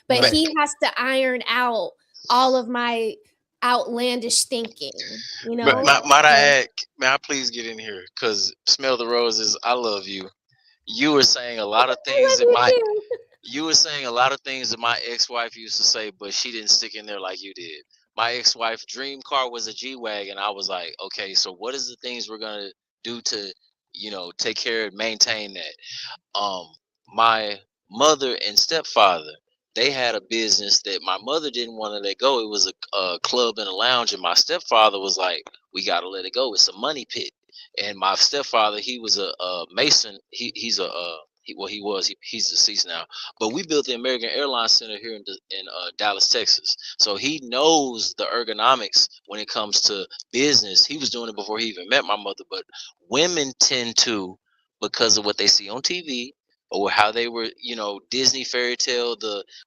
but Right. he has to iron out all of my outlandish thinking, you But know? might I So, add, may I please get in here? Because Smell the Roses, I love you. You were saying a lot of I things love that you my too. you were saying a lot of things that my ex-wife used to say, but she didn't stick in there like you did. My ex-wife dream car was a G-Wagon. I was like, okay, so what is the things we're gonna do to, take care and maintain that? My mother and stepfather, they had a business that my mother didn't want to let go. It was a club and a lounge, and my stepfather was like, we got to let it go. It's a money pit. And my stepfather, he was a mason. He's he was, he's deceased now, but we built the American Airlines Center here in Dallas, Texas. So he knows the ergonomics when it comes to business. He was doing it before he even met my mother. But women tend to, because of what they see on TV, or how they were, Disney fairy tale,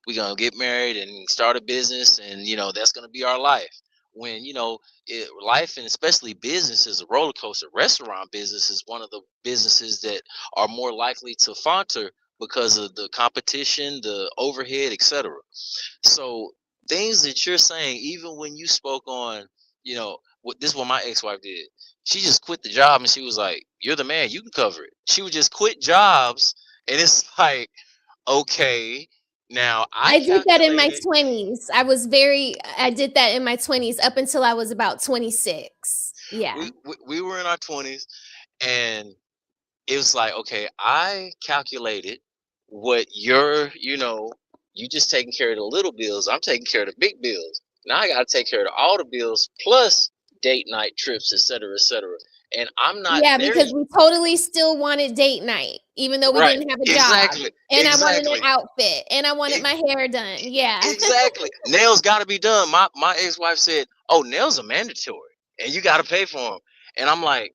we gonna get married and start a business, and that's gonna be our life. When life, and especially business, is a roller coaster. Restaurant business is one of the businesses that are more likely to falter because of the competition, the overhead, etc. So things that you're saying, even when you spoke on, this is what my ex-wife did. She just quit the job and she was like, "You're the man. You can cover it." She would just quit jobs, and it's like, okay, now I I did that in my calculated. 20s. I did that in my 20s up until I was about 26. Yeah. We were in our 20s, and it was like, okay, I calculated what you just taking care of the little bills. I'm taking care of the big bills. Now I got to take care of all the bills plus date night trips, etc., etc. And I'm not Yeah, there because yet. we totally still wanted date night, even though we Right. didn't have a job. Exactly. And I wanted an Exactly. outfit and I wanted my hair done. Yeah. Exactly. Nails got to be done. My ex-wife said, "Oh, nails are mandatory, and you got to pay for them." And I'm like,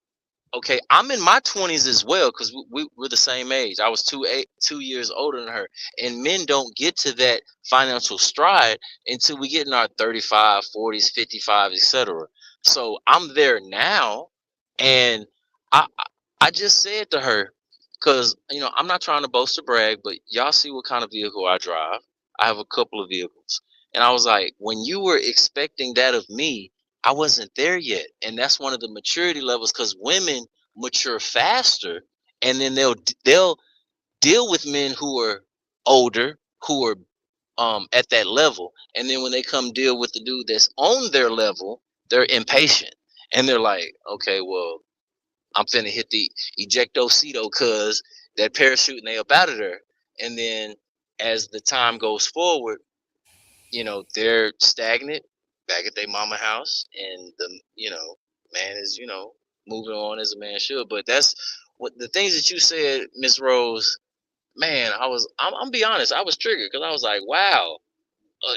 "Okay, I'm in my 20s as well, because we're the same age. I was 2 years older than her, and men don't get to that financial stride until we get in our 35, 40s, 55, etc. So I'm there now, and I just said to her, because I'm not trying to boast or brag, but y'all see what kind of vehicle I drive. I have a couple of vehicles, and I was like, when you were expecting that of me, I wasn't there yet. And that's one of the maturity levels, because women mature faster, and then they'll deal with men who are older, who are at that level. And then when they come deal with the dude that's on their level, they're impatient. And they're like, okay, well, I'm finna hit the ejectocito, cause that parachute, and they up out of there. And then as the time goes forward, they're stagnant back at their mama house, and the man is moving on as a man should. But that's what the things that you said, Miss Rose. Man, I'm be honest, I was triggered, because I was like, wow,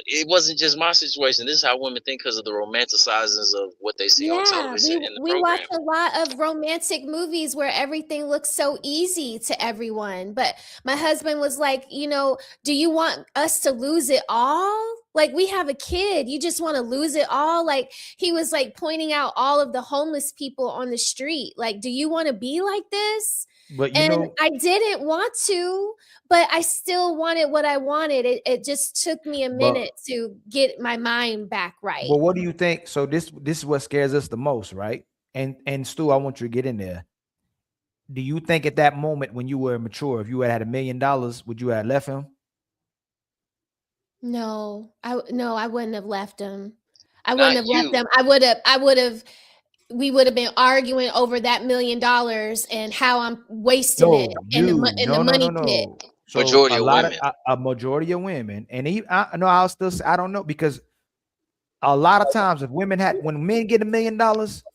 it wasn't just my situation. This is how women think, because of the romanticizings of what they see on Yeah, television in the we watch programming. a lot of romantic movies where everything looks so easy to everyone. But my husband was like, do you want us to lose it all? Like, we have a kid, you just want to lose it all? Like, he was like pointing out all of the homeless people on the street. Like, do you want to be like this? But And I didn't want to, but I still wanted what I wanted. It just took me a but minute to get my mind back right. what do you think? So this is what scares us the most, right? And Stu, I want you to get in there. Do you think at that moment when you were mature, if you had $1 million, would you have left him? No, I wouldn't have left him. I wouldn't Not have left you. them. I would have we would have been arguing over that $1 million and how I'm wasting it No, in you. in the No, no, no, money pit. no. So Majority of women. a majority of women, and I know I'll still say, I don't know, because a lot of times if women had when men get $1 million,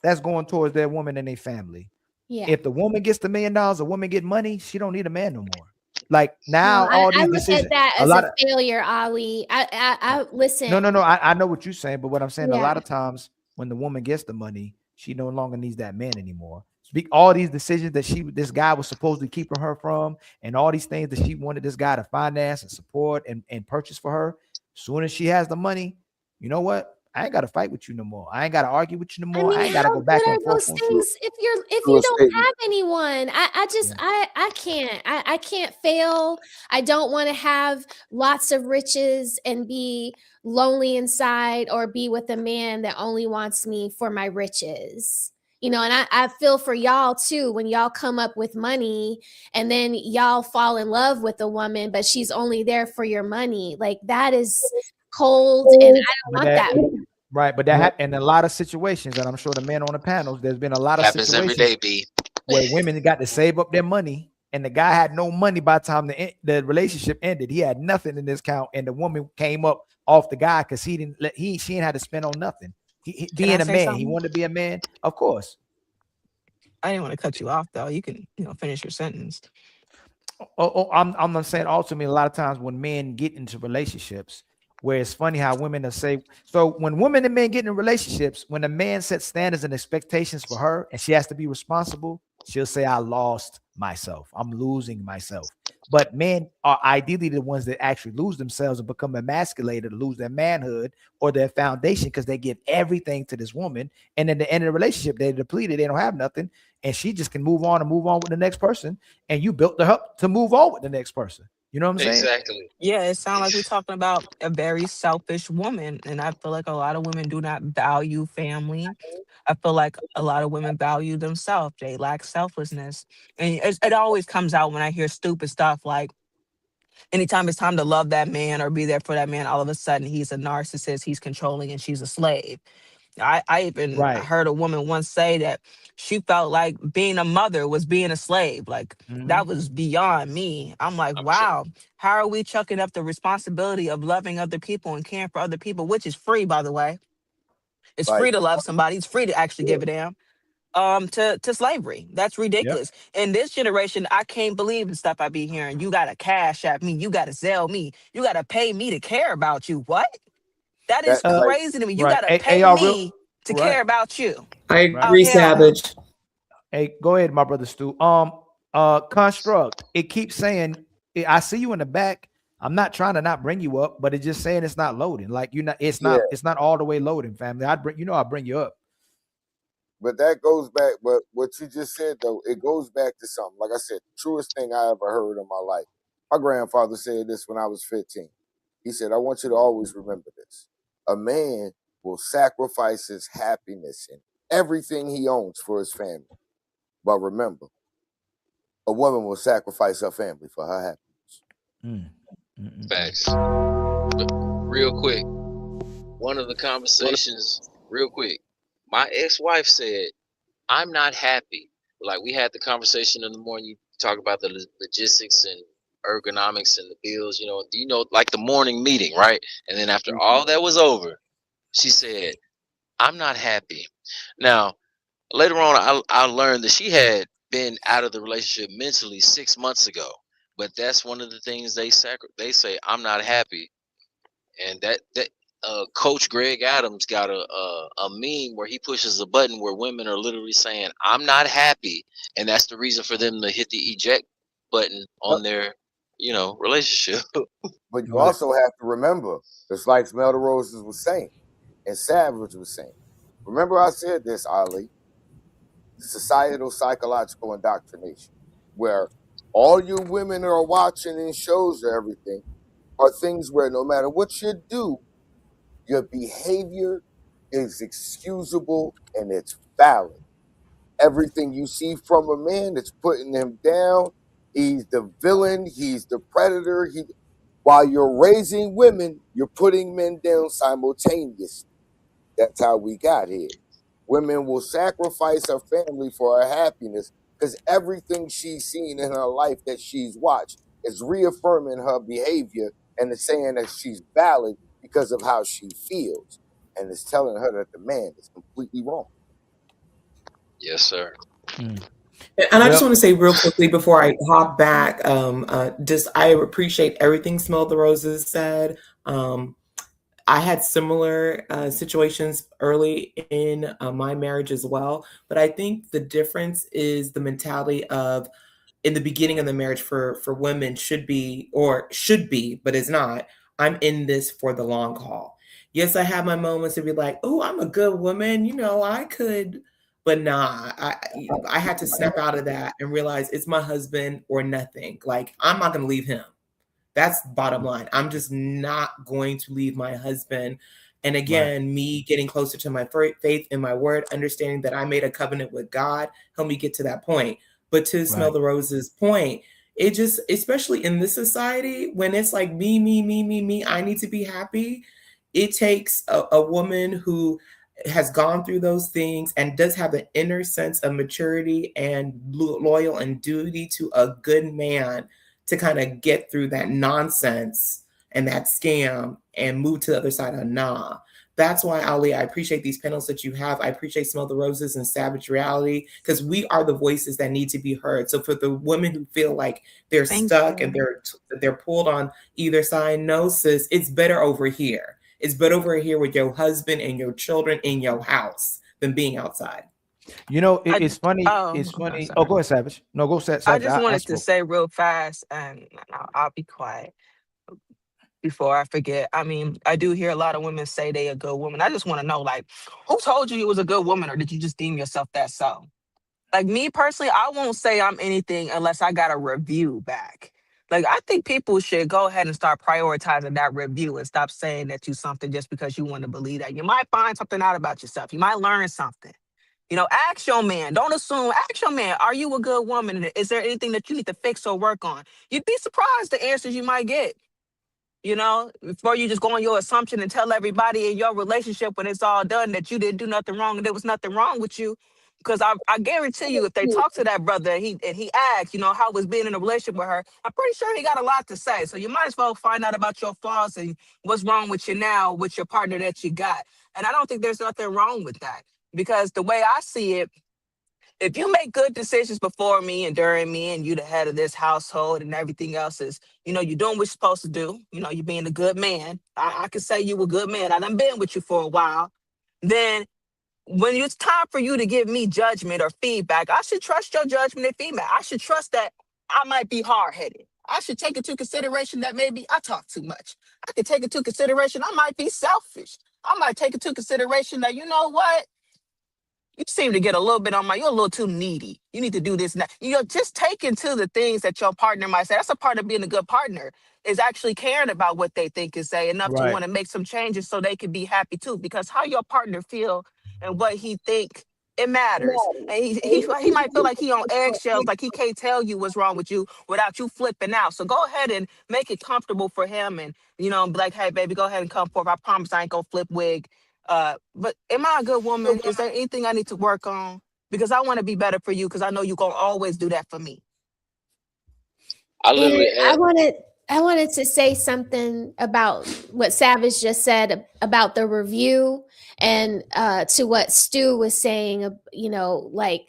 that's going towards their woman and their family. Yeah. If the woman gets $1 million, a woman get money, she don't need a man no more. Like No, now, all I these look at decisions, that a as a lot of failure, Ali. I no, listen. no, no. I know what you're saying, but what I'm saying, a Yeah. lot of times when the woman gets the money, she no longer needs that man anymore. Speak all these decisions that this guy was supposedly keeping her from, and all these things that she wanted this guy to finance and support and purchase for her. As soon as she has the money, you know what? I ain't got to fight with you no more. I ain't got to argue with you no I more. mean, I ain't got how to go good back are and forth those on shit. things if True you don't statement. have anyone? I just Yeah. I can't. I can't fail. I don't want to have lots of riches and be lonely inside, or be with a man that only wants me for my riches. And I feel for y'all too when y'all come up with money and then y'all fall in love with a woman, but she's only there for your money. Like, that is cold, and I don't But want that that. right, but that in a lot of situations, and I'm sure the men on the panels, there's been a lot of Happens every situations day, B. where women got to save up their money, and the guy had no money by the time the relationship ended. He had nothing in his account, and the woman came up off the guy because she didn't had to spend on nothing. He Can I being a say man, he something? wanted to be a man, of course. I didn't want to cut you off though. You can, finish your sentence. I'm not saying ultimately a lot of times when men get into relationships, where it's funny how women will say, so when women and men get in relationships, when a man sets standards and expectations for her and she has to be responsible, she'll say, I lost myself. I'm losing myself. But men are ideally the ones that actually lose themselves and become emasculated, lose their manhood or their foundation because they give everything to this woman. And at the end of the relationship, they're depleted, they don't have nothing. And she just can move on and move on with the next person. And you built her up to move on with the next person. You know what I'm saying? Exactly. Yeah, it sounds like we're talking about a very selfish woman. And I feel like a lot of women do not value family. I feel like a lot of women value themselves. They lack selflessness. And it always comes out when I hear stupid stuff like, anytime it's time to love that man or be there for that man, all of a sudden he's a narcissist, he's controlling, and she's a slave. I even Right. heard a woman once say that she felt like being a mother was being a slave. Like, that Mhm. was beyond me. I'm like, I'm sure. wow, how are we chucking up the responsibility of loving other people and caring for other people, which is free, by the way. It's Like, free to love somebody. It's free to actually give a damn. To slavery. That's Yep. ridiculous. In this generation, I can't believe the stuff I be hearing. You gotta cash at me, you gotta sell me, you gotta pay me to care about you. What? That is that, like, crazy to me. You Right. gotta Hey, pay y'all real me to right. care about you. I Right. Oh agree, hell no. Savage. Hey, go ahead, my brother Stu. Construct. It keeps saying, I see you in the back. I'm not trying to not bring you up, but it's just saying it's not loading. Like you're not, yeah. it's not all the way loading, family. I'll bring you up. But that goes back. But what you just said though, it goes back to something. Like I said, the truest thing I ever heard in my life. My grandfather said this when I was 15. He said, "I want you to always remember this: a man will sacrifice his happiness and everything he owns for his family. But remember, a woman will sacrifice her family for her happiness." Mm. Mm-mm-mm. Facts. But real quick, one of the conversations, real quick, my ex-wife said, I'm not happy. Like, we had the conversation in the morning. You talk about the logistics and ergonomics and the bills, like the morning meeting, right? And then after all that was over, she said, I'm not happy. Now, later on, I learned that she had been out of the relationship mentally 6 months ago. But that's one of the things they say, I'm not happy. And that Coach Greg Adams got a meme where he pushes a button where women are literally saying, I'm not happy. And that's the reason for them to hit the eject button Yep. on their, relationship. But you Right. also have to remember, just like Melda Roses was saying, and Savage was saying. Remember, I said this, Ali: societal psychological indoctrination, where all you women are watching in shows or everything are things where no matter what you do, your behavior is excusable and it's valid. Everything you see from a man that's putting him down, he's the villain, he's the predator. While you're raising women, you're putting men down simultaneously. That's how we got here. Women will sacrifice her family for her happiness because everything she's seen in her life that she's watched is reaffirming her behavior and it's saying that she's valid because of how she feels. And it's telling her that the man is completely wrong. Yes, sir. Mm. And I just Well, want to say real quickly before I hop back, just I appreciate everything Smell the Roses said. I had similar situations early in my marriage as well, but I think the difference is the mentality of in the beginning of the marriage for women should be, but is not, I'm in this for the long haul. Yes, I have my moments to be like, oh, I'm a good woman. You know, I could, but nah, I had to snap out of that and realize it's my husband or nothing. Like, I'm not going to leave him. That's bottom line. I'm just not going to leave my husband. And again, me getting closer to my faith in my word, understanding that I made a covenant with God, helped me get to that point. But to Smell the Rose's point, it just, especially in this society, when it's like me, me, me, me, me, I need to be happy. It takes a woman who has gone through those things and does have an inner sense of maturity and loyal and duty to a good man to kind of get through that nonsense and that scam and move to the other side of nah. That's why, Ali, I appreciate these panels that you have. I appreciate Smell the Roses and Savage Reality, because we are the voices that need to be heard. So for the women who feel like they're stuck and they're pulled on either side, no, sis, it's better over here. It's better over here with your husband and your children in your house than being outside. You know, it's funny. It's funny. Oh, go ahead, Savage. No, go Savage. I just wanted to say real fast, and I'll be quiet before I forget. I mean, I do hear a lot of women say they a good woman. I just want to know, like, who told you was a good woman, or did you just deem yourself that so? Like, me personally, I won't say I'm anything unless I got a review back. Like, I think people should go ahead and start prioritizing that review and stop saying that you something just because you want to believe that. You might find something out about yourself. You might learn something. You know, ask your man. Don't assume. Ask your man, are you a good woman? Is there anything that you need to fix or work on? You'd be surprised the answers you might get. You know, before you just go on your assumption and tell everybody in your relationship when it's all done that you didn't do nothing wrong and there was nothing wrong with you. Because I guarantee you, if they talk to that brother and he asks, you know, how was being in a relationship with her, I'm pretty sure he got a lot to say. So you might as well find out about your flaws and what's wrong with you now with your partner that you got. And I don't think there's nothing wrong with that. Because the way I see it, if you make good decisions before me and during me and you the head of this household and everything else is, you know, you're doing what you're supposed to do. You know, you're being a good man. I can say you a good man. I done been with you for a while. Then when it's time for you to give me judgment or feedback, I should trust your judgment and feedback. I should trust that I might be hard-headed. I should take into consideration that maybe I talk too much. I could take into consideration I might be selfish. I might take into consideration that, you know what? You seem to get a little bit on you're a little too needy. You need to do this and that. You know, just take into the things that your partner might say. That's a part of being a good partner, is actually caring about what they think and say enough to want to make some changes so they can be happy too. Because how your partner feel and what he think, it matters. And he might feel like he on eggshells, like he can't tell you what's wrong with you without you flipping out. So go ahead and make it comfortable for him and, you know, be like, hey, baby, go ahead and come forth. I promise I ain't gonna flip wig. But am I a good woman? Is there anything I need to work on? Because I want to be better for you because I know you're gonna always do that for me. I And literally had, I wanted to say something about what Savage just said about the review and to what Stu was saying, you know, like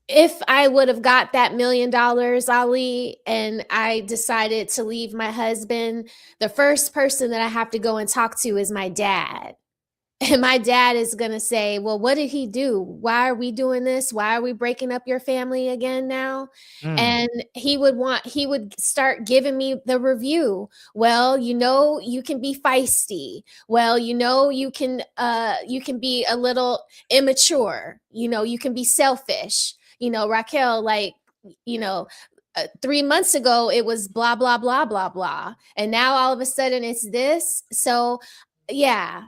if I would have got that $1 million, Ali, and I decided to leave my husband, the first person that I have to go and talk to is my dad. And my dad is going to say, well, what did he do? Why are we doing this? Why are we breaking up your family again now? And he would start giving me the review. Well, you know, you can be feisty. Well, you know, you can be a little immature. You know, you can be selfish. You know, Raquel, like, you know, 3 months ago, it was blah, blah, blah, blah, blah. And now all of a sudden it's this. So yeah,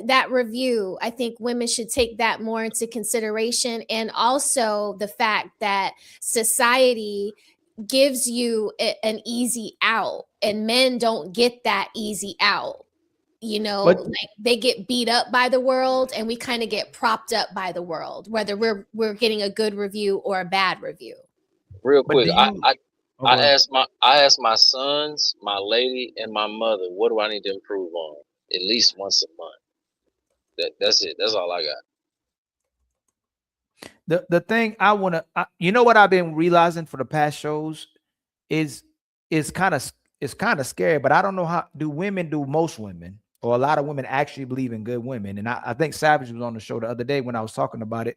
that review, I think women should take that more into consideration. And also the fact that society gives you an easy out and men don't get that easy out. You know, like they get beat up by the world and we kind of get propped up by the world, whether we're getting a good review or a bad review. real quick, I asked my sons, my lady, and my mother, what do I need to improve on? At least once a month. That's it. That's all I got. The thing I want to, you know what I've been realizing for the past shows is kind of scary, but I don't know how do most women or a lot of women actually believe in good women. And I think Savage was on the show the other day when I was talking about it,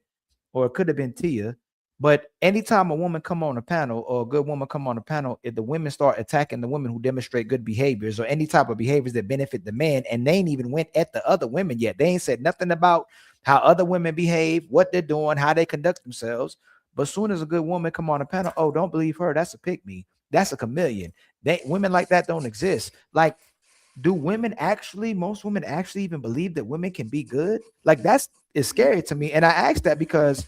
or it could have been Tia. But anytime a woman come on a panel or a good woman come on a panel, if the women start attacking the women who demonstrate good behaviors or any type of behaviors that benefit the man, and they ain't even went at the other women yet. They ain't said nothing about how other women behave, what they're doing, how they conduct themselves. But as soon as a good woman come on a panel, oh, don't believe her. That's a pick me. That's a chameleon. Women like that don't exist. Like, do women actually, most women actually even believe that women can be good? Like, that's scary to me. And I ask that because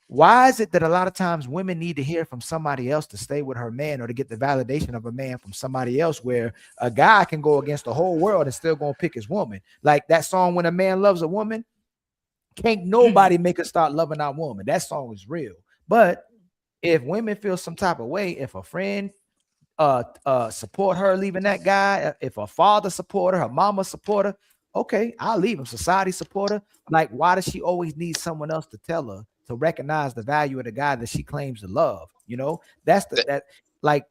why is it that a lot of times women need to hear from somebody else to stay with her man or to get the validation of a man from somebody else, where a guy can go against the whole world and still gonna pick his woman? Like that song, When a Man Loves a Woman, can't nobody make her start loving our woman. That song is real. But if women feel some type of way, if a friend support her leaving that guy, if her father support her mama support her, okay, I'll leave him. Society support her. Like, why does she always need someone else to tell her to recognize the value of the guy that she claims to love? You know, that's like,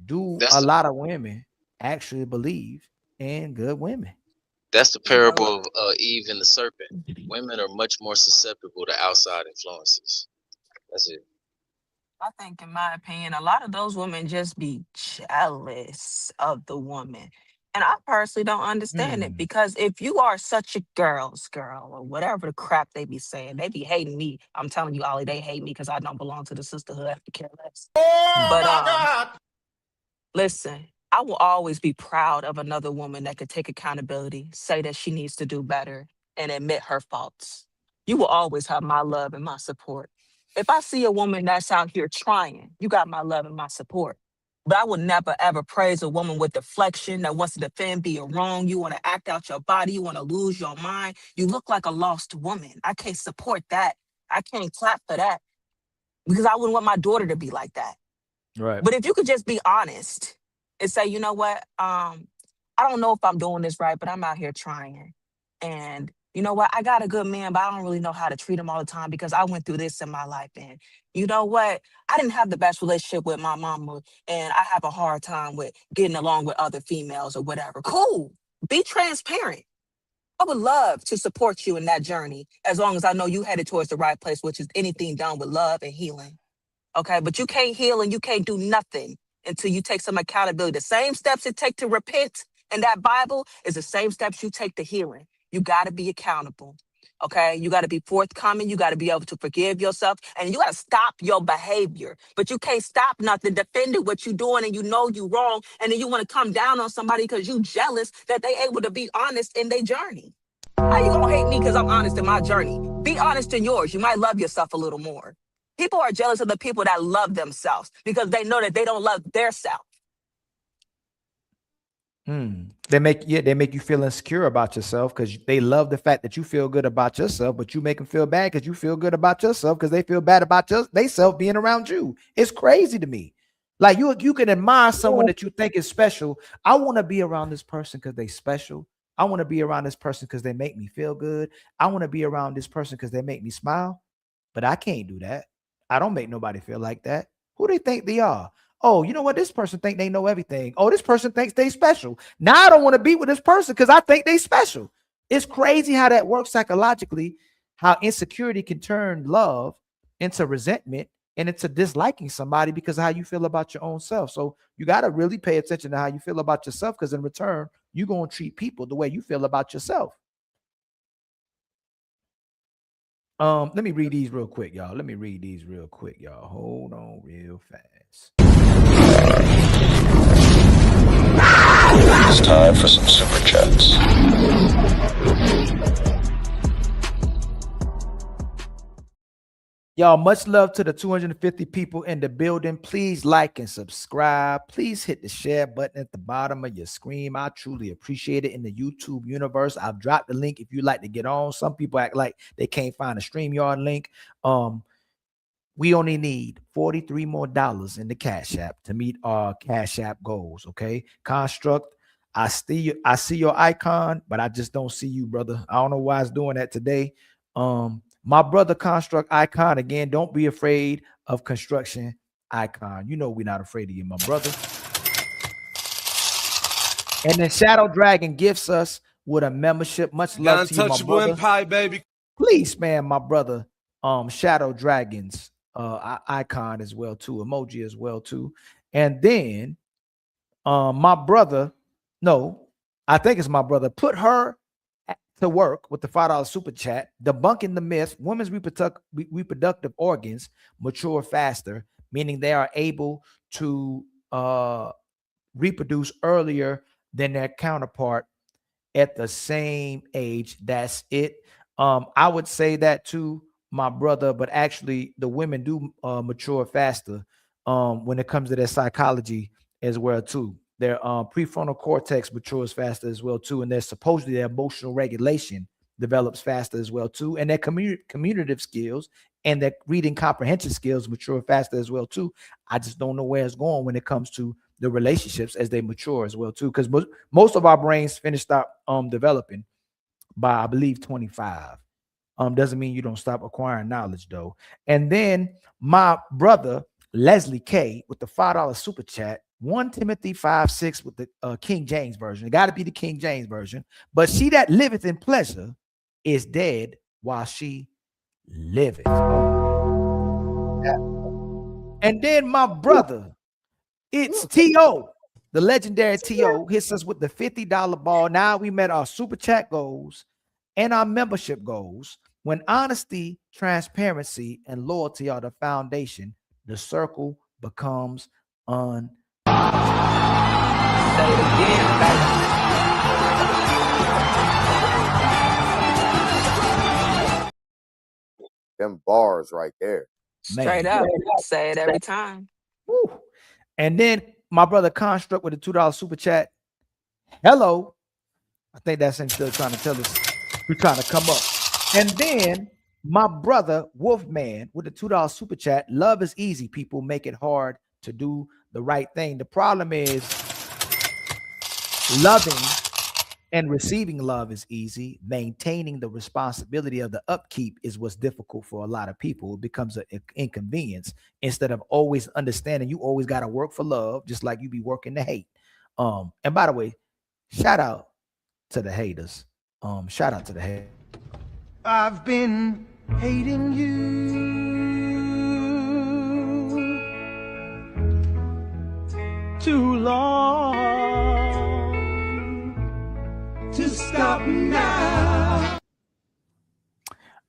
do a lot of women actually believe in good women? That's the parable of Eve and the serpent. Women are much more susceptible to outside influences. That's it. I think, in my opinion, a lot of those women just be jealous of the woman. And I personally don't understand it, because if you are such a girl's girl or whatever the crap they be saying, they be hating me. I'm telling you, Ollie, they hate me because I don't belong to the sisterhood. I could care less. But listen, I will always be proud of another woman that could take accountability, say that she needs to do better, and admit her faults. You will always have my love and my support. If I see a woman that's out here trying, you got my love and my support. But I would never ever praise a woman with deflection that wants to defend being wrong. You want to act out your body. You want to lose your mind. You look like a lost woman. I can't support that. I can't clap for that, because I wouldn't want my daughter to be like that. Right. But if you could just be honest and say, you know what, I don't know if I'm doing this right, but I'm out here trying. And you know what, I got a good man, but I don't really know how to treat him all the time because I went through this in my life. And you know what, I didn't have the best relationship with my mama, and I have a hard time with getting along with other females or whatever. Cool. Be transparent. I would love to support you in that journey, as long as I know you headed towards the right place, which is anything done with love and healing. Okay, but you can't heal and you can't do nothing until you take some accountability. The same steps it take to repent in that Bible is the same steps you take to healing. You got to be accountable. Okay, you got to be forthcoming. You got to be able to forgive yourself, and you got to stop your behavior. But you can't stop nothing, defending what you're doing, and you know you wrong, and then you want to come down on somebody because you jealous that they able to be honest in their journey. How you gonna hate me because I'm honest in my journey? Be honest in yours. You might love yourself a little more. People are jealous of the people that love themselves because they know that they don't love their self. They make you feel insecure about yourself because they love the fact that you feel good about yourself, but you make them feel bad because you feel good about yourself because they feel bad about they self being around you. It's crazy to me. Like you can admire someone that you think is special. I want to be around this person because they special. I want to be around this person because they make me feel good. I want to be around this person because they make me smile. But I can't do that. I don't make nobody feel like that. Who they think they are? Oh, you know what? This person think they know everything. Oh, this person thinks they special. Now I don't want to be with this person because I think they special. It's crazy how that works psychologically, how insecurity can turn love into resentment and into disliking somebody because of how you feel about your own self. So you got to really pay attention to how you feel about yourself, because in return, you're going to treat people the way you feel about yourself. Let me read these real quick, y'all. Hold on real fast. It's time for some super chats. Y'all, much love to the 250 people in the building. Please like and subscribe. Please hit the share button at the bottom of your screen. I truly appreciate it. In the YouTube universe, I've dropped the link if you'd like to get on. Some people act like they can't find a StreamYard link. We only need $43 more in the Cash App to meet our Cash App goals. Okay, Construct, I see your icon, but I just don't see you, brother. I don't know why it's doing that today. My brother Construct Icon, again, don't be afraid of Construction Icon. You know we're not afraid of you, my brother. And then Shadow Dragon gifts us with a membership. Much love to you, my brother. Empire, baby. Please spam my brother Shadow Dragon's icon as well too, emoji as well too. And then my brother, no, I think it's my brother, put her to work with the $5 super chat, debunking the myth women's reproductive organs mature faster, meaning they are able to reproduce earlier than their counterpart at the same age. That's it. I would say that to my brother, but actually the women do mature faster when it comes to their psychology as well too. Their prefrontal cortex matures faster as well too, and their supposedly their emotional regulation develops faster as well too, and their communicative skills and their reading comprehension skills mature faster as well too. I just don't know where it's going when it comes to the relationships as they mature as well too, because most of our brains finish stop developing by I believe 25. Doesn't mean you don't stop acquiring knowledge though. And then my brother Leslie K with the $5 super chat, 1 Timothy 5:6 with the King James version. It got to be the King James version. But she that liveth in pleasure is dead while she liveth. And then my brother, it's T.O., the legendary T.O., hits us with the $50 ball. Now we met our super chat goals and our membership goals. When honesty, transparency, and loyalty are the foundation, the circle becomes untouchable. Say it again, baby. Them bars right there. Straight up. Say it every time. Woo. And then my brother Construct with a $2 super chat. Hello. I think that's him still trying to tell us we're trying to come up. And then my brother Wolfman with a $2 super chat. Love is easy. People make it hard to do the right thing. The problem is loving and receiving love is easy. Maintaining the responsibility of the upkeep is what's difficult for a lot of people. It becomes an inconvenience instead of always understanding you always got to work for love, just like you be working to hate. And by the way, shout out to the haters. Shout out to the haters. I've been hating you too long to stop now.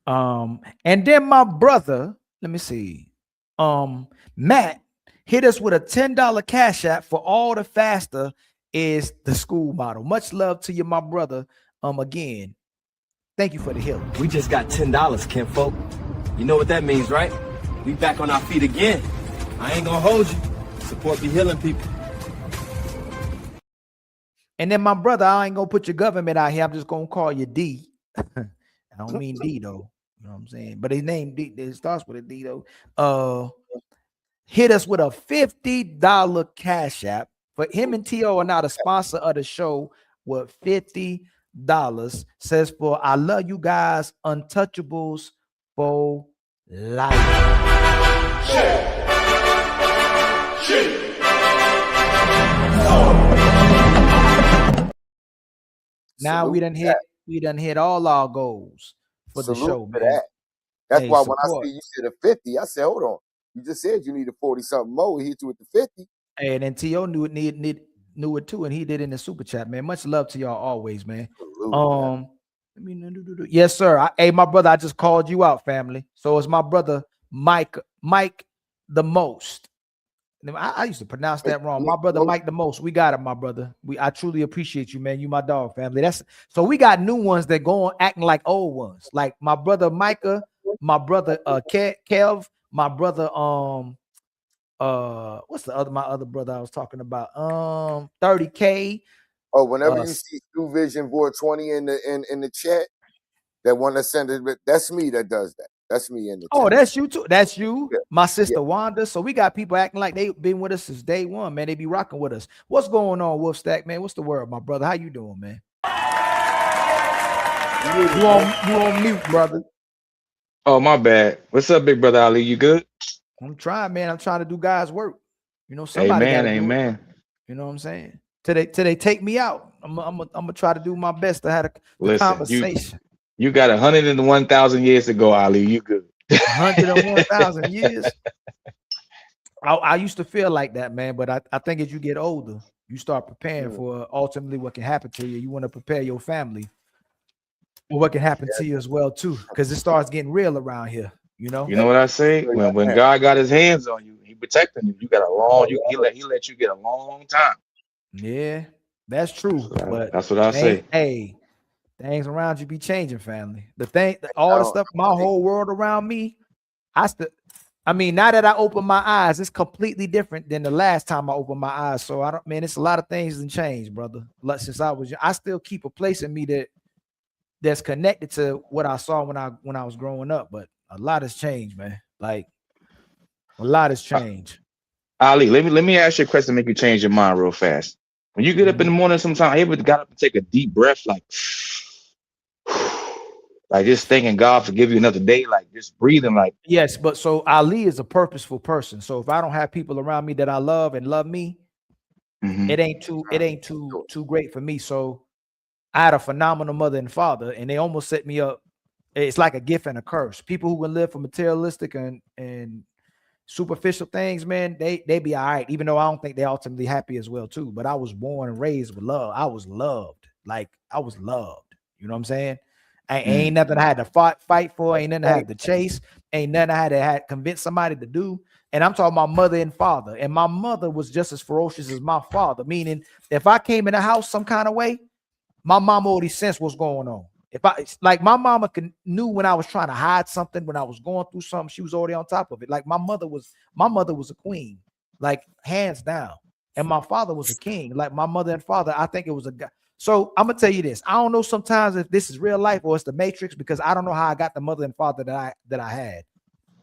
And then my brother, let me see. Matt hit us with a $10 cash app for all the faster is the school model. Much love to you, my brother. Again, thank you for the help. We just got $10, kinfolk. You know what that means, right? We back on our feet again. I ain't gonna hold you. Support be healing people. And then my brother, I ain't gonna put your government out here. I'm just gonna call you D. I don't mean D though. You know what I'm saying? But his name D, it starts with a D though. Hit us with a $50 cash app. For him and T.O. are not a sponsor of the show with $50. Says for I love you guys, untouchables for life. Now we done hit all our goals for the show, man. That's why when I see you said a 50, I said, hold on. You just said you needed 40 something more. He hit you with the 50. Hey, and then T.O. knew it too, and he did in the super chat, man. Much love to y'all always, man. Yes, sir. Hey, my brother, I just called you out, family. So it's my brother Mike the Most. I used to pronounce that wrong. My brother Mike the Most. We got it, my brother. I truly appreciate you, man. You my dog, family. So we got new ones that go on acting like old ones, like my brother Micah, my brother Kev, my brother what's my other brother I was talking about? 30K. Oh, whenever you see True Vision Board 20 in the chat, that one that sent it, that's me that does that. That's me in the chat. Oh, that's you too. That's you, yeah. My sister Wanda. So we got people acting like they've been with us since day one, man. They be rocking with us. What's going on, Wolf Stack, man? What's the word, my brother? How you doing, man? You on mute, brother. Oh, my bad. What's up, big brother Ali? You good? I'm trying, man. I'm trying to do God's work. You know, somebody got to do it. You know what I'm saying? Till they take me out. I'm gonna try to do my best to have the conversation. You got 101,000 years to go, Ali. You good? 101,000 years. I used to feel like that, man, but I think as you get older, you start preparing for ultimately what can happen to you. You want to prepare your family for what can happen to you as well too, because it starts getting real around here. You know. You know what I say? When God got his hands on you, he protecting you. You got a long, he let you get a long time. Yeah, that's true. But That's what I say. hey, things around you be changing, family. All the stuff, my whole world around me, I mean, now that I open my eyes, it's completely different than the last time I opened my eyes. So it's a lot of things that changed, brother. Since I still keep a place in me that's connected to what I saw when I was growing up, but a lot has changed, man. Like a lot has changed. Ali, let me ask you a question to make you change your mind real fast. When you get up in the morning, sometimes you ever got up and take a deep breath, like just thanking God for giving you another day, like just breathing, like yes. But so Ali is a purposeful person. So if I don't have people around me that I love and love me, it ain't too great for me. So I had a phenomenal mother and father, and they almost set me up. It's like a gift and a curse. People who can live for materialistic and superficial things, man, they be all right, even though I don't think they're ultimately happy as well too. But I was born and raised with love. I was loved. Like I was loved. You know what I'm saying? Ain't nothing I had to fight for, ain't nothing I had to chase, ain't nothing I had to convince somebody to do. And I'm talking about mother and father. And my mother was just as ferocious as my father, meaning if I came in the house some kind of way, my mom already sensed what's going on. My mama knew when I was trying to hide something, when I was going through something, she was already on top of it. Like my mother was a queen, like hands down. And my father was a king. Like my mother and father, I think it was a guy. So I'm gonna tell you this. I don't know sometimes if this is real life or it's the Matrix, because I don't know how I got the mother and father that I had.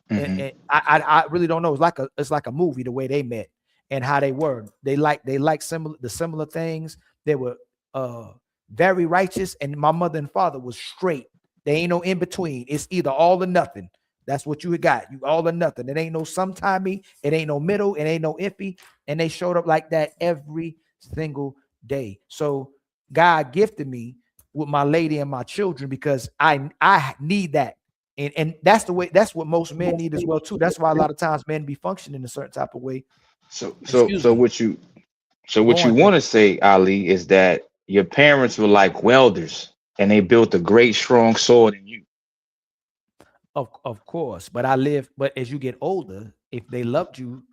And I really don't know. It's like a movie, the way they met and how they were. They like similar things. They were very righteous, and my mother and father was straight. They ain't no in between. It's either all or nothing. That's what you got. You all or nothing. It ain't no sometimey. It ain't no middle. It ain't no iffy. And they showed up like that every single day. So God gifted me with my lady and my children because I need that. And that's what most men need as well too. That's why a lot of times men be functioning a certain type of way. So what you want to say, Ali, is that your parents were like welders and they built a great strong sword in you. Of course, but as you get older, if they loved you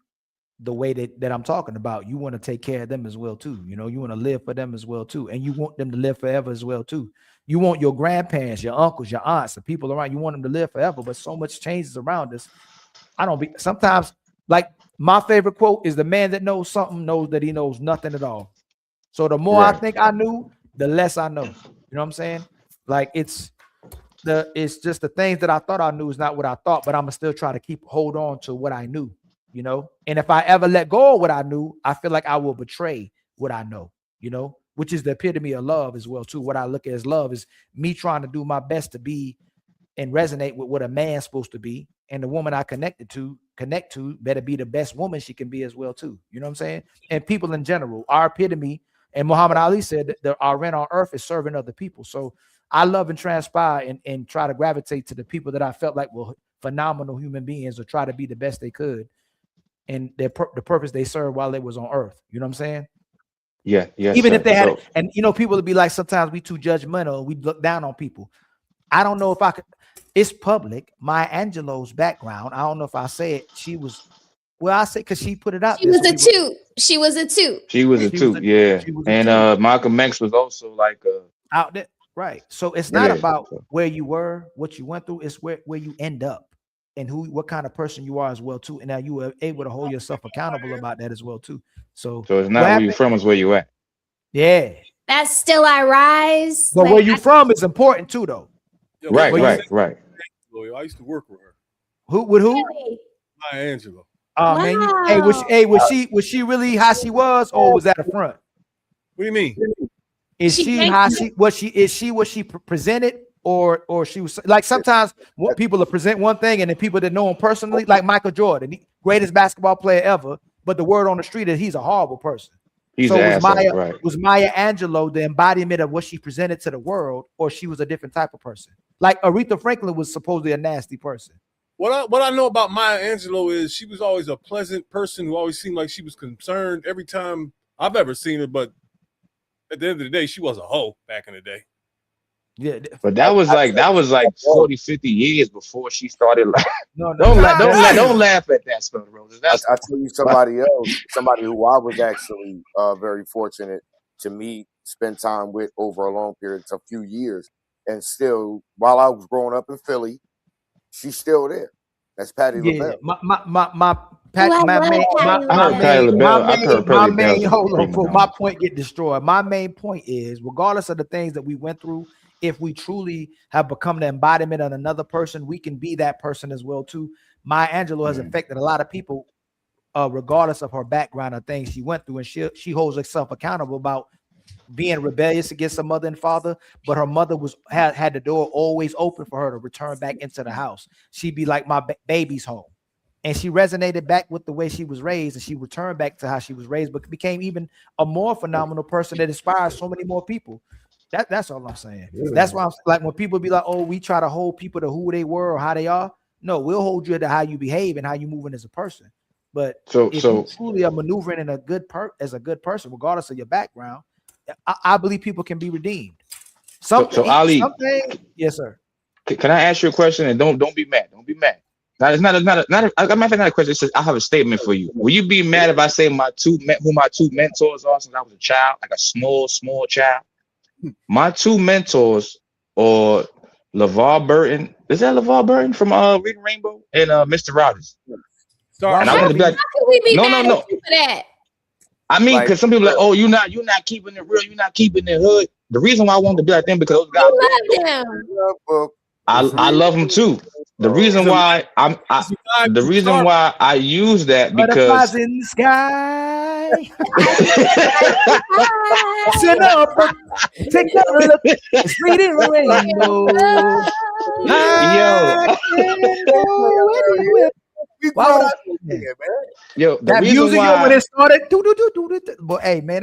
the way that I'm talking about, you want to take care of them as well too. You know, you want to live for them as well too, and you want them to live forever as well too. You want your grandparents, your uncles, your aunts, the people around, you want them to live forever, but so much changes around us. Sometimes, like my favorite quote is, the man that knows something knows that he knows nothing at all. So the more I think I knew, the less I know. You know what I'm saying? Like it's just the things that I thought I knew is not what I thought, but I'm gonna still try to hold on to what I knew, you know. And if I ever let go of what I knew, I feel like I will betray what I know, you know, which is the epitome of love as well too. What I look at as love is me trying to do my best to be and resonate with what a man's supposed to be, and the woman I connect to better be the best woman she can be as well too. You know what I'm saying? And people in general, our epitome, and Muhammad Ali said that our rent on earth is serving other people. So I love and transpire and try to gravitate to the people that I felt like were phenomenal human beings, or try to be the best they could, and the purpose they served while they was on earth. You know what I'm saying? Yeah. Even if they had, and you know, people would be like, sometimes we too judgmental, we look down on people. I don't know if I could. It's public. Maya Angelou's background, I don't know if I say it. She was, well, I say because she put it out. She was a two. She was a two. She was a two. Yeah. And Malcolm X was also like out there. Right. So it's not about where you were, what you went through. It's where you end up and what kind of person you are as well too. And now you are able to hold yourself accountable about that as well too. So it's not where you're from, it's where you at. Yeah. That's still I rise. But where you from is important too, though. Yo, right. I used to work with her. Who? Maya Angelou. Oh man, was she really how she was, or was that a front? What do you mean? Is she what she presented, or she was like, sometimes people will present one thing and then people that know him personally, like Michael Jordan, the greatest basketball player ever, but the word on the street is he's a horrible person. Was Maya Angelou the embodiment of what she presented to the world, or she was a different type of person? Like Aretha Franklin was supposedly a nasty person. What I know about Maya Angelou is she was always a pleasant person who always seemed like she was concerned every time I've ever seen her. But at the end of the day, she was a hoe back in the day. Yeah, But that was like 40, 50 years before she started. Like, no, don't laugh at that, Spell Roses. That's I tell you somebody else, somebody who I was actually very fortunate to meet, spend time with over a long period, a few years, and still, while I was growing up in Philly, she's still there. That's Patti yeah. LaBelle. I heard Patti LaBelle. I heard Patti LaBelle's a Hold on, prima before donna. my point get destroyed. My main point is, regardless of the things that we went through, if we truly have become the embodiment of another person, we can be that person as well too. Maya Angelou has affected a lot of people, regardless of her background or things she went through, and she holds herself accountable about being rebellious against her mother and father, but her mother had the door always open for her to return back into the house. She'd be like, my baby's home. And she resonated back with the way she was raised, and she returned back to how she was raised, but became even a more phenomenal person that inspires so many more people. That's all I'm saying. That's why I'm like, when people be like, oh, we try to hold people to who they were or how they are. No, we'll hold you to how you behave and how you moving as a person. But if you truly are maneuvering in as a good person, regardless of your background, I believe people can be redeemed. So Ali, yes, sir. Can I ask you a question? And don't be mad. Don't be mad. Now, it's not a question. It says, I have a statement for you. Will you be mad if I say who my two mentors are since I was a child, like a small child? My two mentors are LeVar Burton. Is that LeVar Burton from Reading Rainbow and Mr. Rogers? And I want to be like, no. For that? I mean, because some people are like, oh, you're not keeping it real, you're not keeping it hood. The reason why I wanted to be like them because those guys, I love them too. The reason why I use that because butterflies in the sky. Sit up, take a look. It's Reading Rainbow. Wow. Yo, that music when it started. But hey, man,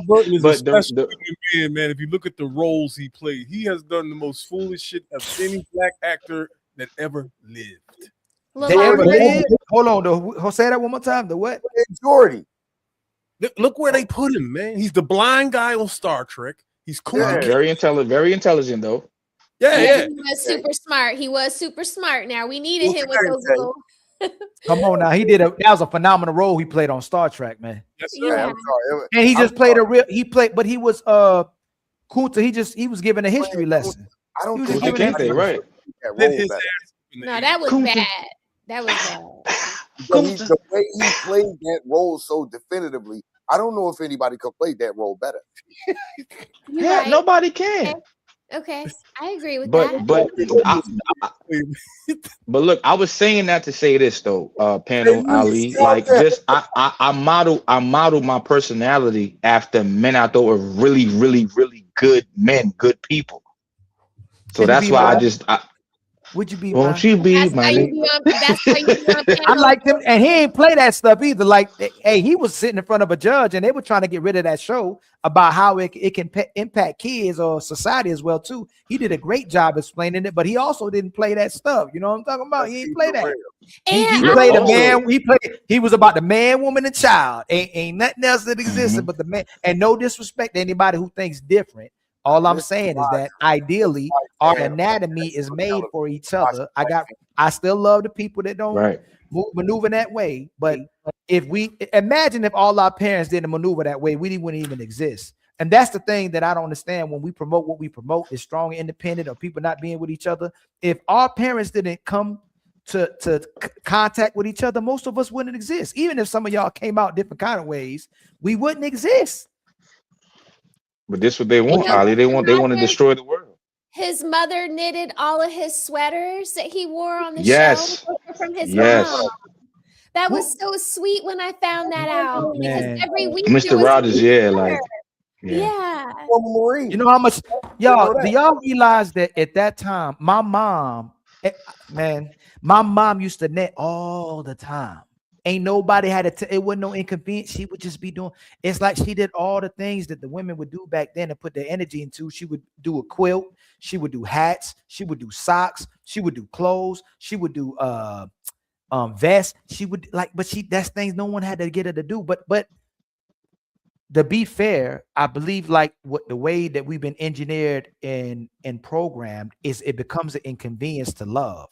Burton is a special human man. If you look at the roles he played, he has done the most foolish shit of any black actor that ever lived. Hold on, though. Say that one more time. The what? Jordy. Look where they put him, man. He's the blind guy on Star Trek. He's cool. Yeah, very intelligent, though. Yeah. He was super smart. He was super smart. Now we needed him with those little. Come on now, that was a phenomenal role he played on Star Trek, man. Yes, sir. Yeah. And he just played but he was cool to he was giving a history lesson. I don't think right. No, that was bad. That was bad. The way he played that role so definitively, I don't know if anybody could play that role better. Right. Nobody can. Okay, I agree with that. But look, I was saying that to say this though, panel Ali, like just I model my personality after men I thought were really, really, really good men, good people. So that's why would you be? Won't you be my? I liked him, and he ain't play that stuff either. Like, hey, he was sitting in front of a judge, and they were trying to get rid of that show about how it can impact kids or society as well too. He did a great job explaining it, but he also didn't play that stuff. You know what I'm talking about? He ain't play that. He played a man. He was about the man, woman, and child. Ain't nothing else that existed but the man. And no disrespect to anybody who thinks different. All I'm saying is that ideally our anatomy is made for each other. I still love the people that don't maneuver that way. But if we imagine if all our parents didn't maneuver that way, we wouldn't even exist. And that's the thing that I don't understand when we promote what we promote is strong and independent or people not being with each other. If our parents didn't come to contact with each other, most of us wouldn't exist. Even if some of y'all came out different kind of ways, we wouldn't exist. But this is what they want, Ali. They want to destroy the world. His mother knitted all of his sweaters that he wore on the show from his mom. That was so sweet when I found that out. Because every week Mr. Rogers, yeah. You know how much y'all do y'all realize that at that time, my mom used to knit all the time. Ain't nobody had to. It wasn't no inconvenience. She would just be doing. It's like she did all the things that the women would do back then and put their energy into. She would do a quilt. She would do hats. She would do socks. She would do clothes. She would do vests. She would but that's things no one had to get her to do. But to be fair, I believe like what the way that we've been engineered and programmed is it becomes an inconvenience to love.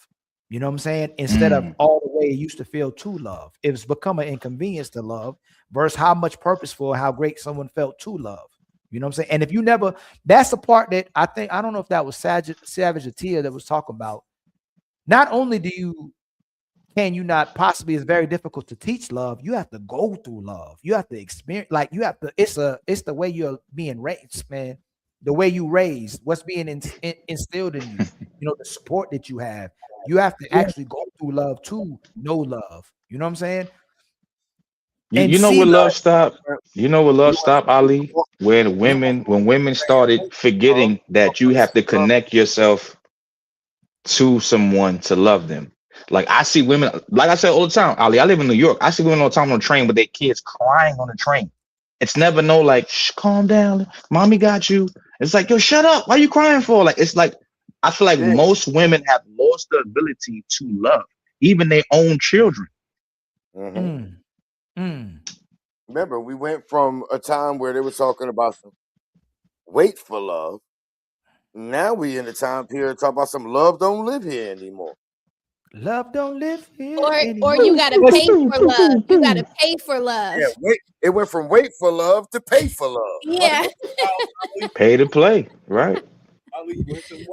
You know what I'm saying? Instead of all the way it used to feel to love, it's become an inconvenience to love versus how much purposeful, how great someone felt to love. You know what I'm saying? And if you never, that's the part that I think, I don't know if that was Savage Atia that was talking about. Not only can you not possibly, it's very difficult to teach love. You have to go through love. You have to experience, like you have to, it's the way you're being raised, man. The way you raised, what's being instilled in you, the support that you have. You have to actually go through love to know love. You know what I'm saying? You know see what love love. stopped? You know what love stopped, Ali? When women started forgetting that you have to connect yourself to someone to love them. Like I see women, like I said all the time, Ali, I live in New York. I see women all the time on the train with their kids crying on the train. It's never no like, shh, calm down, mommy got you. It's like, yo, shut up. Why are you crying for? Like, it's like, I feel like most women have lost the ability to love, even their own children. Remember, we went from a time where they were talking about some wait for love. Now we in a time period talk about some love don't live here anymore. Love don't live here Or anymore. you gotta pay for love. You gotta pay for love. Yeah, it went from wait for love to pay for love. Yeah. Pay to play, right?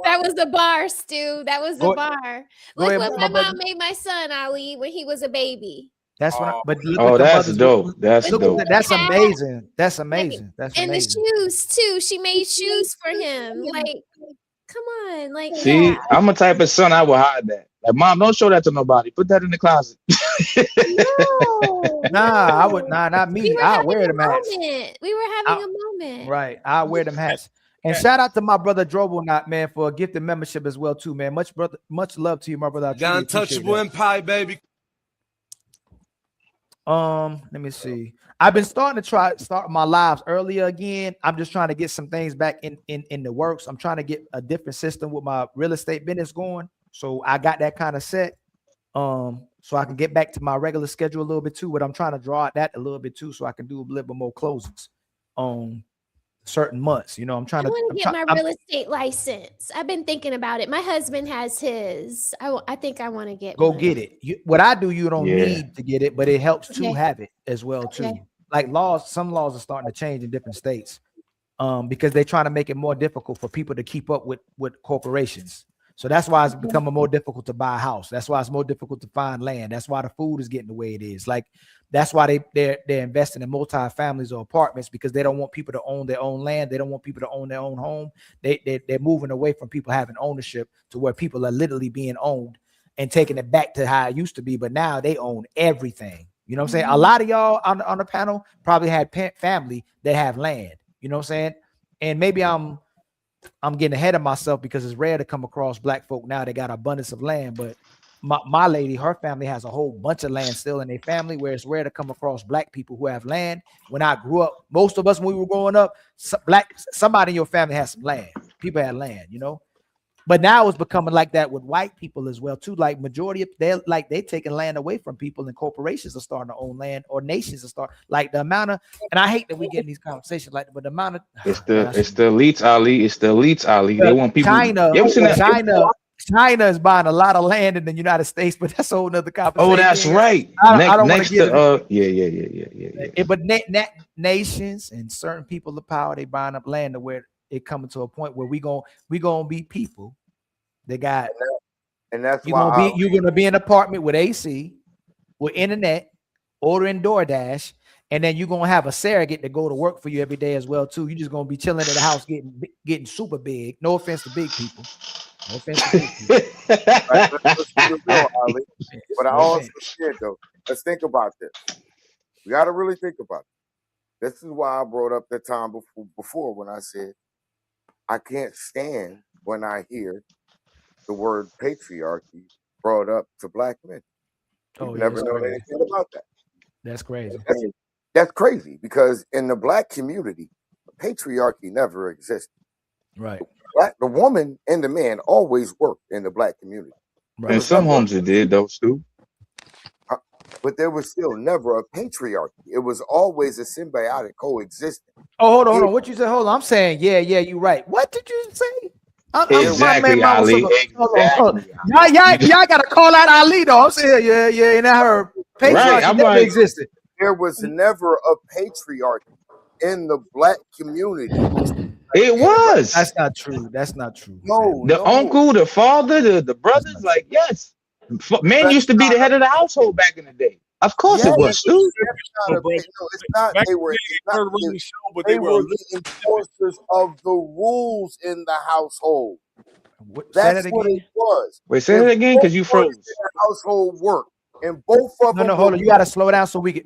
That was the bar, Stu. That was the bar. Look ahead, what my my brother. mom made my son, Ali, when he was a baby. That's what. But look Oh, at the that's mothers. dope. That's Look dope. at that's amazing. That's amazing. That's And the amazing. shoes too. She made shoes for him. Like, come on. Like, yeah. See, I'm a type of son I will hide that. Like, mom, don't show that to nobody. Put that in the closet. No. Nah, I would not We me. were I having wear a them hats. moment. We were having a moment. Right. I wear them hats. And shout out to my brother Drobonot, man, for a gifted membership as well, too, man. Much love to you, my brother. I The truly untouchable appreciate empire, baby. that. Let me see. I've been starting to start my lives earlier again. I'm just trying to get some things back in the works. I'm trying to get a different system with my real estate business going. So I got that kind of set. So I can get back to my regular schedule a little bit too, but I'm trying to draw out that a little bit too, so I can do a little bit more closings on certain months. I'm trying I to want to get my real estate license. I've been thinking about it. My husband has his. I think I want to get go one. get it. What I do, you don't need to get it, but it helps to have it as well too. Like some laws are starting to change in different states, because they're trying to make it more difficult for people to keep up with corporations. So that's why it's becoming more difficult to buy a house. That's why it's more difficult to find land. That's why the food is getting the way it is. Like that's why they're investing in multi-families or apartments, because they don't want people to own their own land. They don't want people to own their own home. They're moving away from people having ownership to where people are literally being owned and taking it back to how it used to be. But now they own everything. You know what I'm saying? A lot of y'all on the panel probably had family that have land. You know what I'm saying? And maybe I'm getting ahead of myself because it's rare to come across black folk now. They got abundance of land, but my lady, her family has a whole bunch of land still in their family, where it's rare to come across black people who have land. When I grew up, most of us, when we were growing up, somebody in your family has some land. People had land, But now it's becoming like that with white people as well too. Like majority of they're taking land away from people, and corporations are starting to own land, or nations are starting. Like the amount of, and I hate that we get in these conversations like, but the amount of it's the elites, Ali. It's the elites, Ali. They want people. China is buying a lot of land in the United States, but that's a whole nother conversation. Oh, that's right. I don't want to get yeah. But nations and certain people of power, they buying up land to where it coming to a point where we gonna be people. They got, and that's you're gonna be in an apartment with AC, with internet, ordering DoorDash, and then you're gonna have a surrogate to go to work for you every day as well too. You're just gonna be chilling at the house getting super big. No offense to big people. No offense to big people. But I also said though, let's think about this. We got to really think about it. This is why I brought up the time before when I said I can't stand when I hear the word patriarchy brought up to black men. We've never known anything about that. That's crazy. That's crazy because in the black community, patriarchy never existed. Right. The woman and the man always worked in the black community. There Right. In was some never, homes it did though, Stu. but there was still never a patriarchy. It was always a symbiotic coexistence. Oh, hold It- on. What you said? Hold on. I'm saying, yeah, you're right. What did you say? My Exactly, man was Ali. hold on. Exactly, Ali. Y'all gotta call out Ali though. I'm saying, yeah, and I heard Right. patriarchy I'm never like, existed. there was never a patriarchy in the black community between black it men and black. was. That's not true. That's not true. No, The no, uncle, the father, the That's brothers, not true. like, yes. Men that's used to be the head of the household back in the day. Of course yes. it was, Stu. That's not So, a bro, no. It's not. back They in were. the day, It's they not. weren't running the show, but They they were a were little the enforcers of the rules in the household. Say That's that what it again. was. Wait, say If that again, both because you parties in froze. the household worked and both of No, them were hold on. You gotta slow down so we can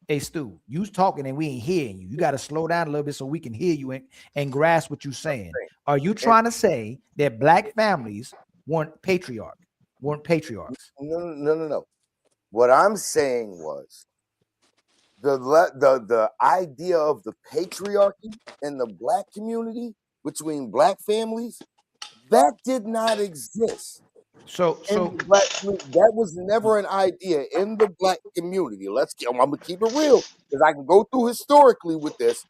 a Stu. You's talking and we ain't hearing you. You gotta slow down a little bit so we can hear you and grasp what you're saying. Are you trying to say that black families weren't patriarchs? no. What I'm saying was the idea of the patriarchy in the black community between black families that did not exist So in the black community. That was never an idea in the black community. I'm gonna keep it real because I can go through historically with this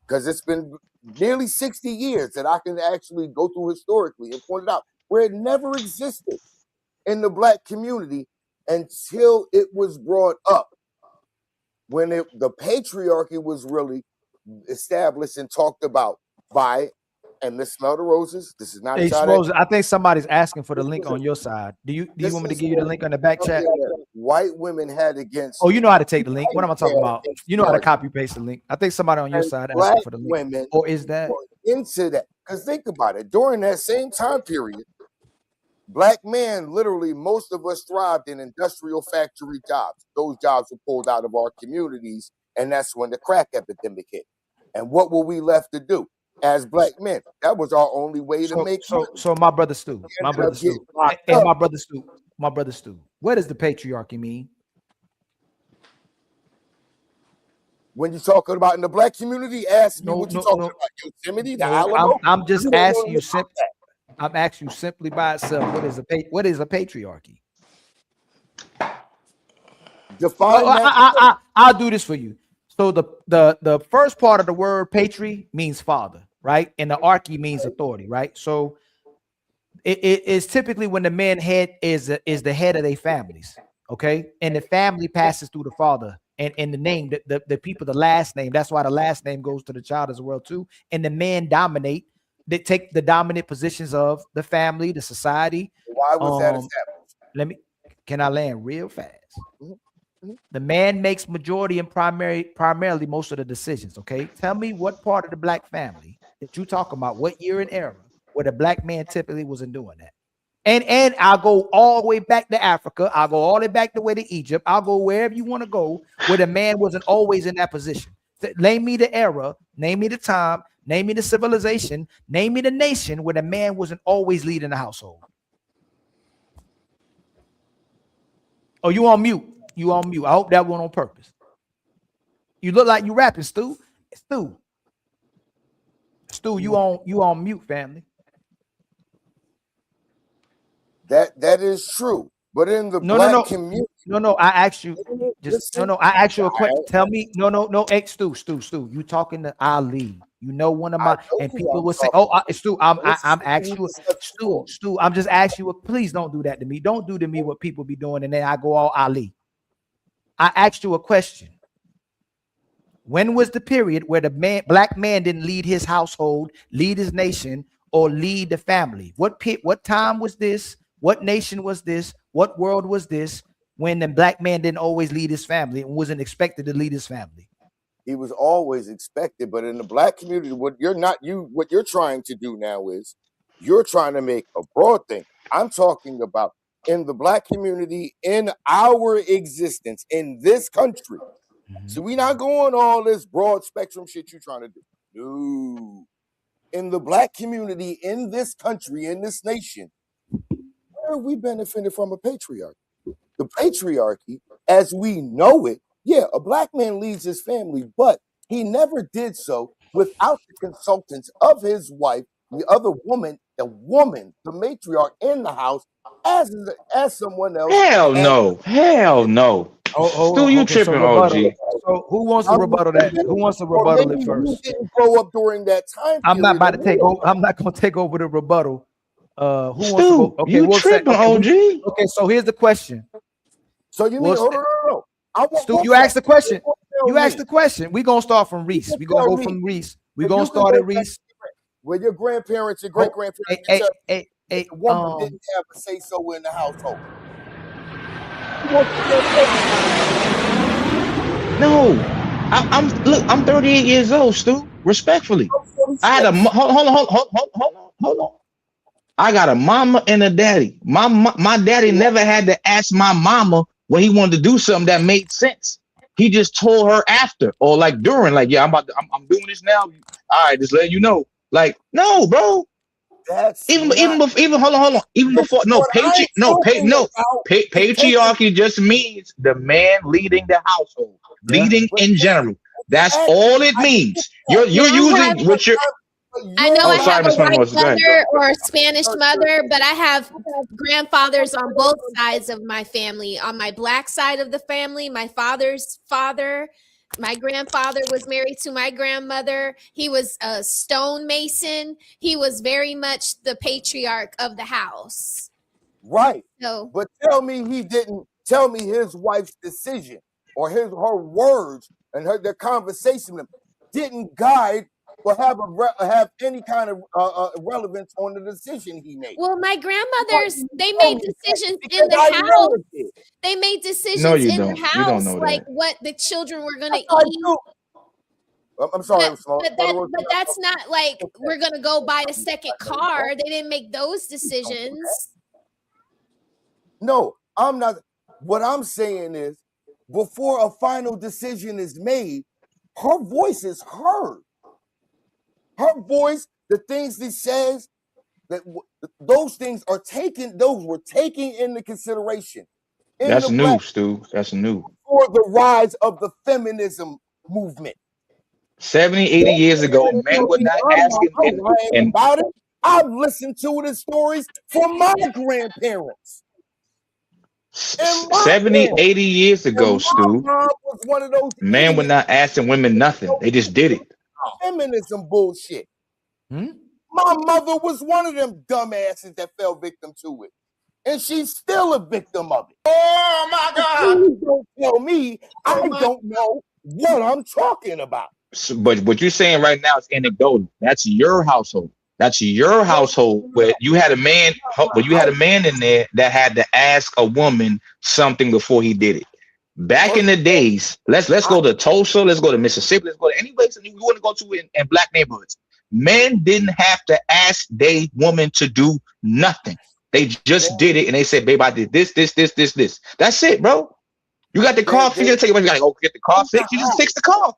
because it's been nearly 60 years that I can actually go through historically and point it out where it never existed in the black community until it was brought up when the patriarchy was really established and talked about by, and Miss Smell the Roses. This is not a hey, child. Smokes, I think somebody's asking for the This link was on your side. Do you this want me to is give you the link on the back chat? something that white women had against Oh, you know how to take the link. What am I talking yeah, about? against You know how to marriage. copy paste the link. I think somebody on your And side black asking for the link. women Or is that? were into that. Because think about it, during that same time period, black men, literally, most of us thrived in industrial factory jobs. Those jobs were pulled out of our communities, and that's when the crack epidemic hit. And what were we left to do as black men? That was our only way to make money. So my brother Stu, We ended up getting and locked up. my brother Stu. What does the patriarchy mean? When you're talking about in the black community, ask me what you're talking No. about. Yosemite, the No, Alamo. I'm just You don't asking know you about that. I'm asking you simply by itself. What is a patriarchy? Define that. I'll do this for you. So the first part of the word patri means father, right? And the archy means authority, right? So it is typically when the man head is the head of their families, okay? And the family passes through the father and the name, the people, the last name. That's why the last name goes to the child as well too. And the men dominate. They take the dominant positions of the family, the society. Why was that established? Can I land real fast? Mhm. The man makes majority and primarily most of the decisions. Okay, tell me what part of the black family that you talking about, what year and era where the black man typically wasn't doing that. And I'll go all the way back to Africa. I'll go all the way back the way to Egypt. I'll go wherever you want to go where the man wasn't always in that position. Name me the era, name me the time, name me the civilization, name me the nation where the man wasn't always leading the household. Oh, you on mute. You on mute. I hope that went on purpose. You look like you rapping, Stu. Stu, you on mute, family. That is true. But in the black community, I asked you I asked you a question. Tell me, hey, Stu. You talking to Ali. You know one of my and people will say, "Oh, Stu, I'm asking you, Stu, I'm just asking you. Please don't do that to me. Don't do to me what people be doing, and then I go all Ali. I asked you a question. When was the period where the black man didn't lead his household, lead his nation, or lead the family? What time was this? What nation was this? What world was this when the black man didn't always lead his family and wasn't expected to lead his family? He was always expected, but in the black community, what you're trying to do now is you're trying to make a broad thing. I'm talking about in the black community, in our existence, in this country. So we're not going all this broad spectrum shit you're trying to do. No. In the black community, in this country, in this nation, where are we benefiting from a patriarchy? The patriarchy, as we know it, Yeah, a black man leads his family, but he never did so without the consultants of his wife, the other woman, the matriarch in the house, as someone else. Hell And no. Hell no. Hold Stu, on. you Okay, so tripping, rebuttal. OG. So who wants to I'm rebuttal that? Who wants to or rebuttal maybe it you first? didn't grow up during that time I'm not period. about to take over. I'm not going to take over the rebuttal. Who wants to go? Stu, Okay, you we'll say. tripping, Okay, OG. okay. So here's the question. So you mean, We'll hold say, on, no. I want Stu, one you asked the second. question. Tell You asked me. the question. We're gonna start from You Reese. just We're gonna tell go me. from Reese. We're If gonna you can start go at back Reese. where your grandparents and great Oh, grandparents can tell you hey, that the woman didn't have a say so in the household. You want to No. I'm 38 years old, Stu. Respectfully. I had a say hold on. I got a mama and a daddy. My daddy never had to ask my mama when he wanted to do something that made sense. He just told her after or like during, like, yeah, I'm doing this now. All right, just letting you know. Like, no, bro. that's Even not. before, even hold on. Even before, no, What I'm talking about is taking. patriarchy just means the man leading the household, yeah. leading But in general. That's exactly, all it I get means. that. You're Yeah, using what you're. But I know you're Oh, I sorry, have not. a Miss white Mimosa. Go ahead. mother or a Spanish You're, mother, but I have grandfathers on both sides of my family. On my black side of the family, my father's father, my grandfather was married to my grandmother. He was a stonemason. He was very much the patriarch of the house. right. So, But tell me he didn't tell me his wife's decision or her words and their conversation with him didn't guide or have any kind of relevance on the decision he made. well, my Why grandmothers, you they tell made me that? decisions in Because the I house. know it did. They made No, decisions you in don't. the You don't house, know like that. what the children were going Yes, to I eat. do. I'm sorry, But that's not like we're gonna go buy a second car. They didn't make those decisions. No, I'm not. What I'm saying is, before a final decision is made, her voice is heard. Her voice, the things she says, those things are taken. Those were taken into consideration in That's the black new, Stu. That's new. for the rise of the feminism movement. 70, 80 years ago, men were not asking, I'm not lying and about it. I've listened to the stories from my grandparents and my 70, parents. 80 years And ago, my Stu, mom was one of those men were idiots not asking women nothing. They just did it. feminism bullshit. Hmm? My mother was one of them dumbasses that fell victim to it. And she's still a victim of it. Oh my So God. please don't tell me I don't know what I'm talking about. So, but what you're saying right now is anecdotal. That's your household. That's your household where you had a man, where you had a man in there that had to ask a woman something before he did it. Back in First the of all, days, let's I, go to Tulsa, let's go to Mississippi, let's go to any place you want to go to in black neighborhoods. Men didn't have to ask they woman to do nothing. They just did it and they said, babe, I did this. That's it, bro. You got the car fixed. You take it. You gotta go get the car fixed. You just fix the car.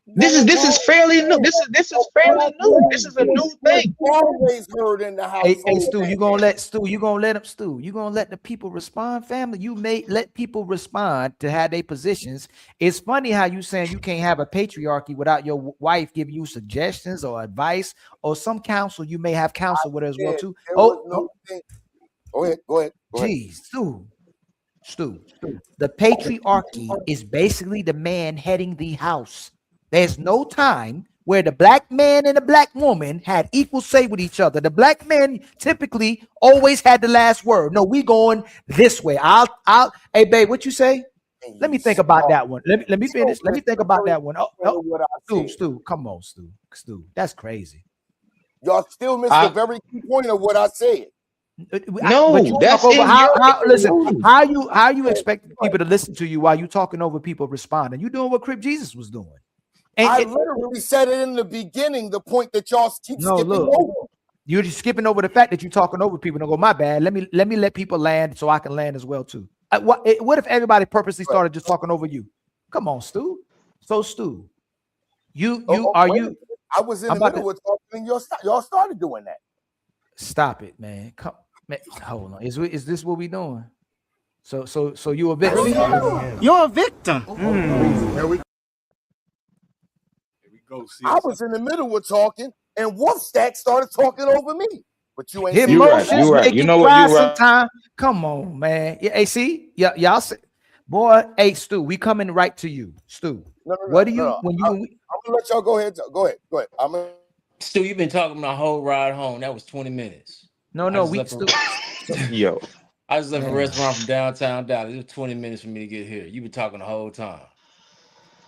This is fairly new. This is fairly new. This is a new thing. always heard in the Hey, household. Stu, you gonna let Stu? You gonna let him, Stu? You gonna let the people respond, family? You may let people respond to have their positions. It's funny how you saying you can't have a patriarchy without your wife giving you suggestions or advice or some counsel. You may have counsel with her as well too. There was no thing. Go ahead. Geez, Stu. The patriarchy is basically the man heading the house. There's no time where the black man and the black woman had equal say with each other. The black man typically always had the last word. No, we going this way. Hey, babe, what you say? Let me think about that one. Let me finish. Let me think about that one. What I Stu, come on, Stu, that's crazy. Y'all still missed the very key point of what I said. No, but you that's talk over in how your listen, how you expect people to listen to you while you talking over people responding? You doing what Crip Jesus was doing. I literally said it in the beginning, the point that y'all keep skipping over. You're just skipping over the fact that you're talking over people. Don't go, my bad. Let me let people land so I can land as well too. What if everybody purposely started just talking over you? Come on, Stu. So Stu, I was in the middle of talking. Y'all started doing that. Stop it, man. Come, man, hold on. Is this what we doing? So you a victim. You're a victim. Here we go. I was in the middle of talking, and Wolfstack started talking over me. But you ain't His saying emotions right. make You him know what? cry You right. sometimes. Come on, man. Yeah, hey, see, y'all say, boy, hey, Stu, we coming right to you, Stu. What do you when you? I'm gonna let y'all go ahead. Go ahead. I'm gonna. Stu, you've been talking my whole ride home. That was 20 minutes. No, we Stu. Yo. I just left a Man. restaurant from downtown Dallas. It was 20 minutes for me to get here. You've been talking the whole time.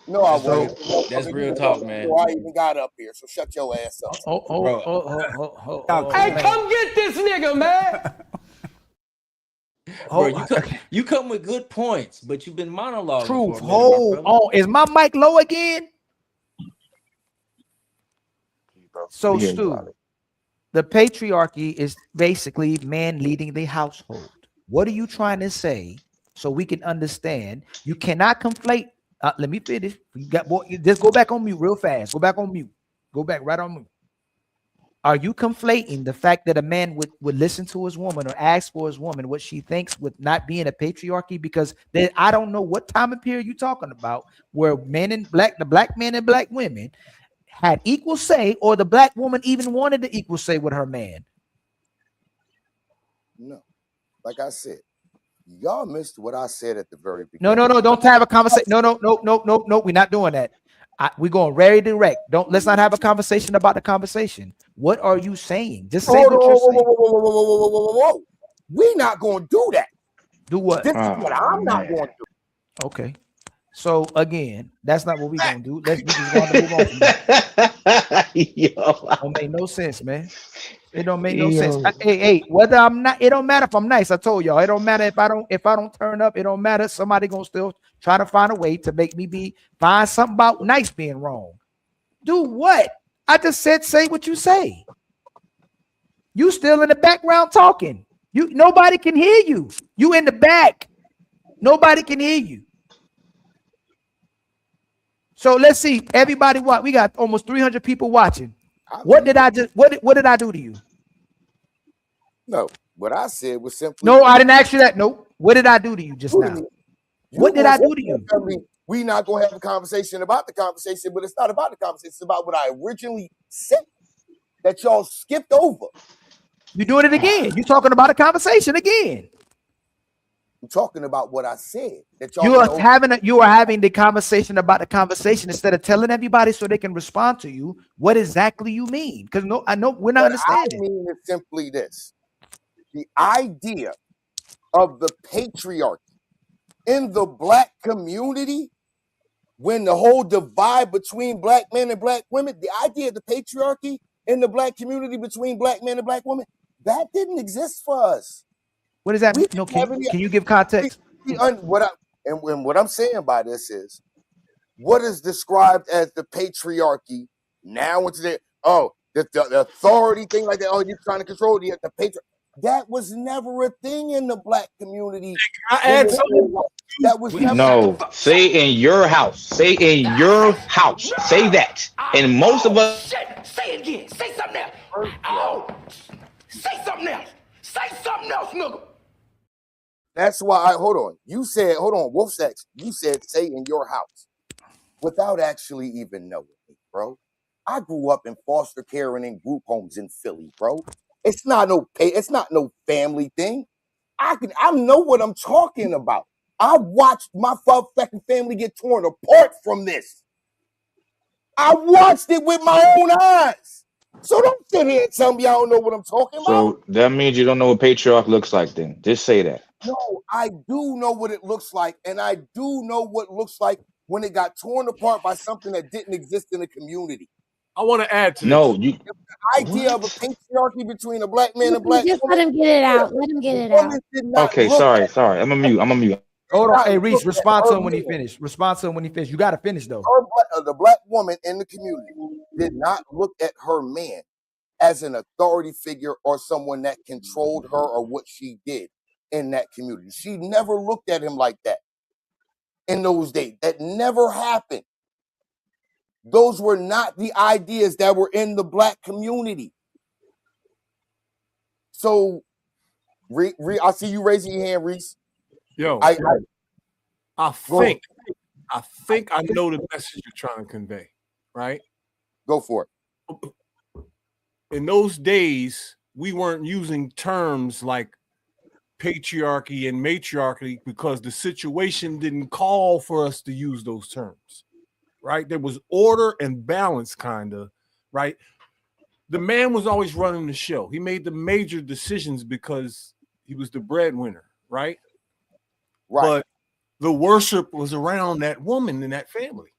No, I wasn't. That's real talk, man. I even got up here, so shut your ass up. Hey, come get this nigga, man. Bro, you come with good points, but you've been monologuing Truth. for a minute, Oh, is my mic low again? So, Stu, the patriarchy is basically man leading the household. What are you trying to say so we can understand? You cannot conflate. Let me finish. You got boy, just go back on mute real fast. Go back on mute. Go back right on mute. Are you conflating the fact that a man would listen to his woman or ask for his woman what she thinks with not being a patriarchy? Because I don't know what time of period you're talking about where the black men and black women had equal say, or the black woman even wanted the equal say with her man. No, like I said, y'all missed what I said at the very beginning. No, don't have a conversation. No, we're not doing that. We're going very direct. Let's not have a conversation about the conversation. What are you saying? Just say what you're saying. Whoa. We're not going to do that. Do what? This is what I'm not going to do. Okay. So again, that's not what we're gonna do. We just want to move on from that. Don't make no sense, man. It don't make no sense. Hey, whether I'm not, it don't matter if I'm nice. I told y'all, it don't matter if I don't turn up. It don't matter. Somebody gonna still try to find a way to make me find something about nice being wrong. Do what? I just said say what you say. You still in the background talking. Nobody can hear you. You in the back. Nobody can hear you. So let's see. Everybody, we got almost 300 people watching. What did I do to you? No, what I said was simply. No, I didn't ask you that. No. What did I do to you just now? What did I do to you? We're not going to have a conversation about the conversation, but it's not about the conversation. It's about what I originally said that y'all skipped over. You're doing it again. You're talking about a conversation again. I'm talking about what I said. That You are having the conversation about the conversation instead of telling everybody so they can respond to you what exactly you mean. Because I know we're not understanding. I mean is simply this: the idea of the patriarchy in the black community, when the whole divide between black men and black women, the idea of the patriarchy in the black community between black men and black women, that didn't exist for us. What does that mean? No, can you give context? What I'm saying by this is what is described as the patriarchy now into the authority thing like that. Oh, you're trying to control the patriarchy. That was never a thing in the black community. That was never. No, say in your house. Say in your house. Say that. And most of us. Say it again. Say something else. Oh, say something else. Say something else, nigga. That's why hold on, Wolfsack, you said say in your house without actually even knowing me, bro. I grew up in foster care and in group homes in Philly, bro. It's not no family thing. I know what I'm talking about. I watched my fucking family get torn apart from this. I watched it with my own eyes. So don't sit here and tell me I don't know what I'm talking about. So that means you don't know what patriarch looks like then. Just say that. No, I do know what it looks like, and I do know what it looks like when it got torn apart by something that didn't exist in the community. I want to add to this. The idea of a patriarchy between a black man and black Just woman. let him get it out. Let him get it out. Okay, sorry. I'm a mute. Hold on. Hey, Reese, respond to him when he finished. You got to finish, though. The black woman in the community did not look at her man as an authority figure or someone that controlled her or what she did in that community. She never looked at him like that in those days. That never happened. Those were not the ideas that were in the black community. So, I see you raising your hand, Reese. Yo, I think I know the message you're trying to convey, right? Go for it. In those days, we weren't using terms like patriarchy and matriarchy because the situation didn't call for us to use those terms, right? There was order and balance, kind of, right? The man was always running the show. He made the major decisions because he was the breadwinner, right? Right. But the worship was around that woman in that family.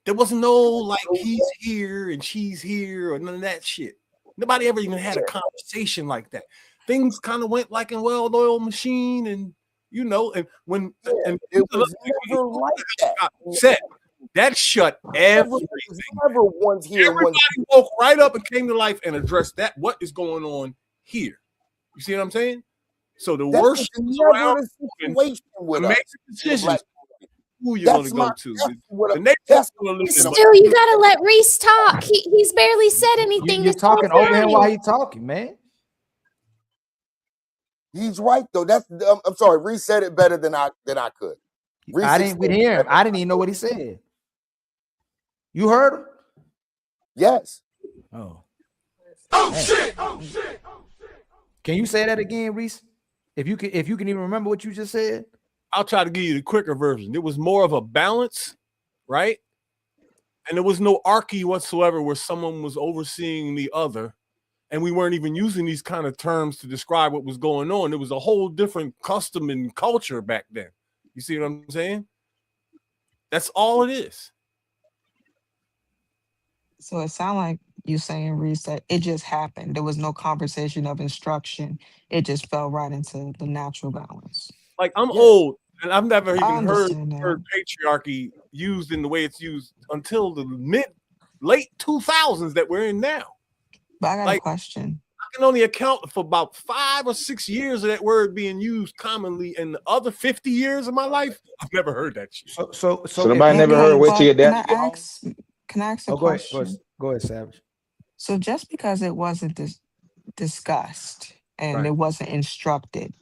There wasn't no like he's here and she's here or none of that shit. Nobody ever even had a conversation like that. Things kind of went like a well-oiled machine, and you know, and when and it was never like that. Set that shut everything. Never one's here. Everybody woke right up and came to life and addressed that. What is going on here? You see what I'm saying? So the worst never the situation with make us. decisions. Who you gonna go to? The Stu, you gotta let Reese talk. He's barely said anything. You're talking over him while he's talking, man. He's right though. That's I'm sorry. Reese said it better than I could. Reese I didn't hear him. I didn't even know what he said. You heard him? Yes. Oh. Oh shit! Oh shit! Can you say that again, Reese? If you can even remember what you just said. I'll try to give you the quicker version. It was more of a balance, right? And there was no archy whatsoever where someone was overseeing the other. And we weren't even using these kind of terms to describe what was going on. It was a whole different custom and culture back then. You see what I'm saying? That's all it is. So it sounds like you saying, Reese, that it just happened. There was no conversation of instruction. It just fell right into the natural balance. Like I'm old, and I've never even understand heard patriarchy used in the way it's used until the late 2000s that we're in now. But I got a question. I can only account for about 5 or 6 years of that word being used commonly. In the other 50 years of my life, I've never heard that shit. So nobody never heard wait till your dad. Can I ask a go ahead, question? go ahead, Savage. So just because it wasn't discussed and it wasn't instructed,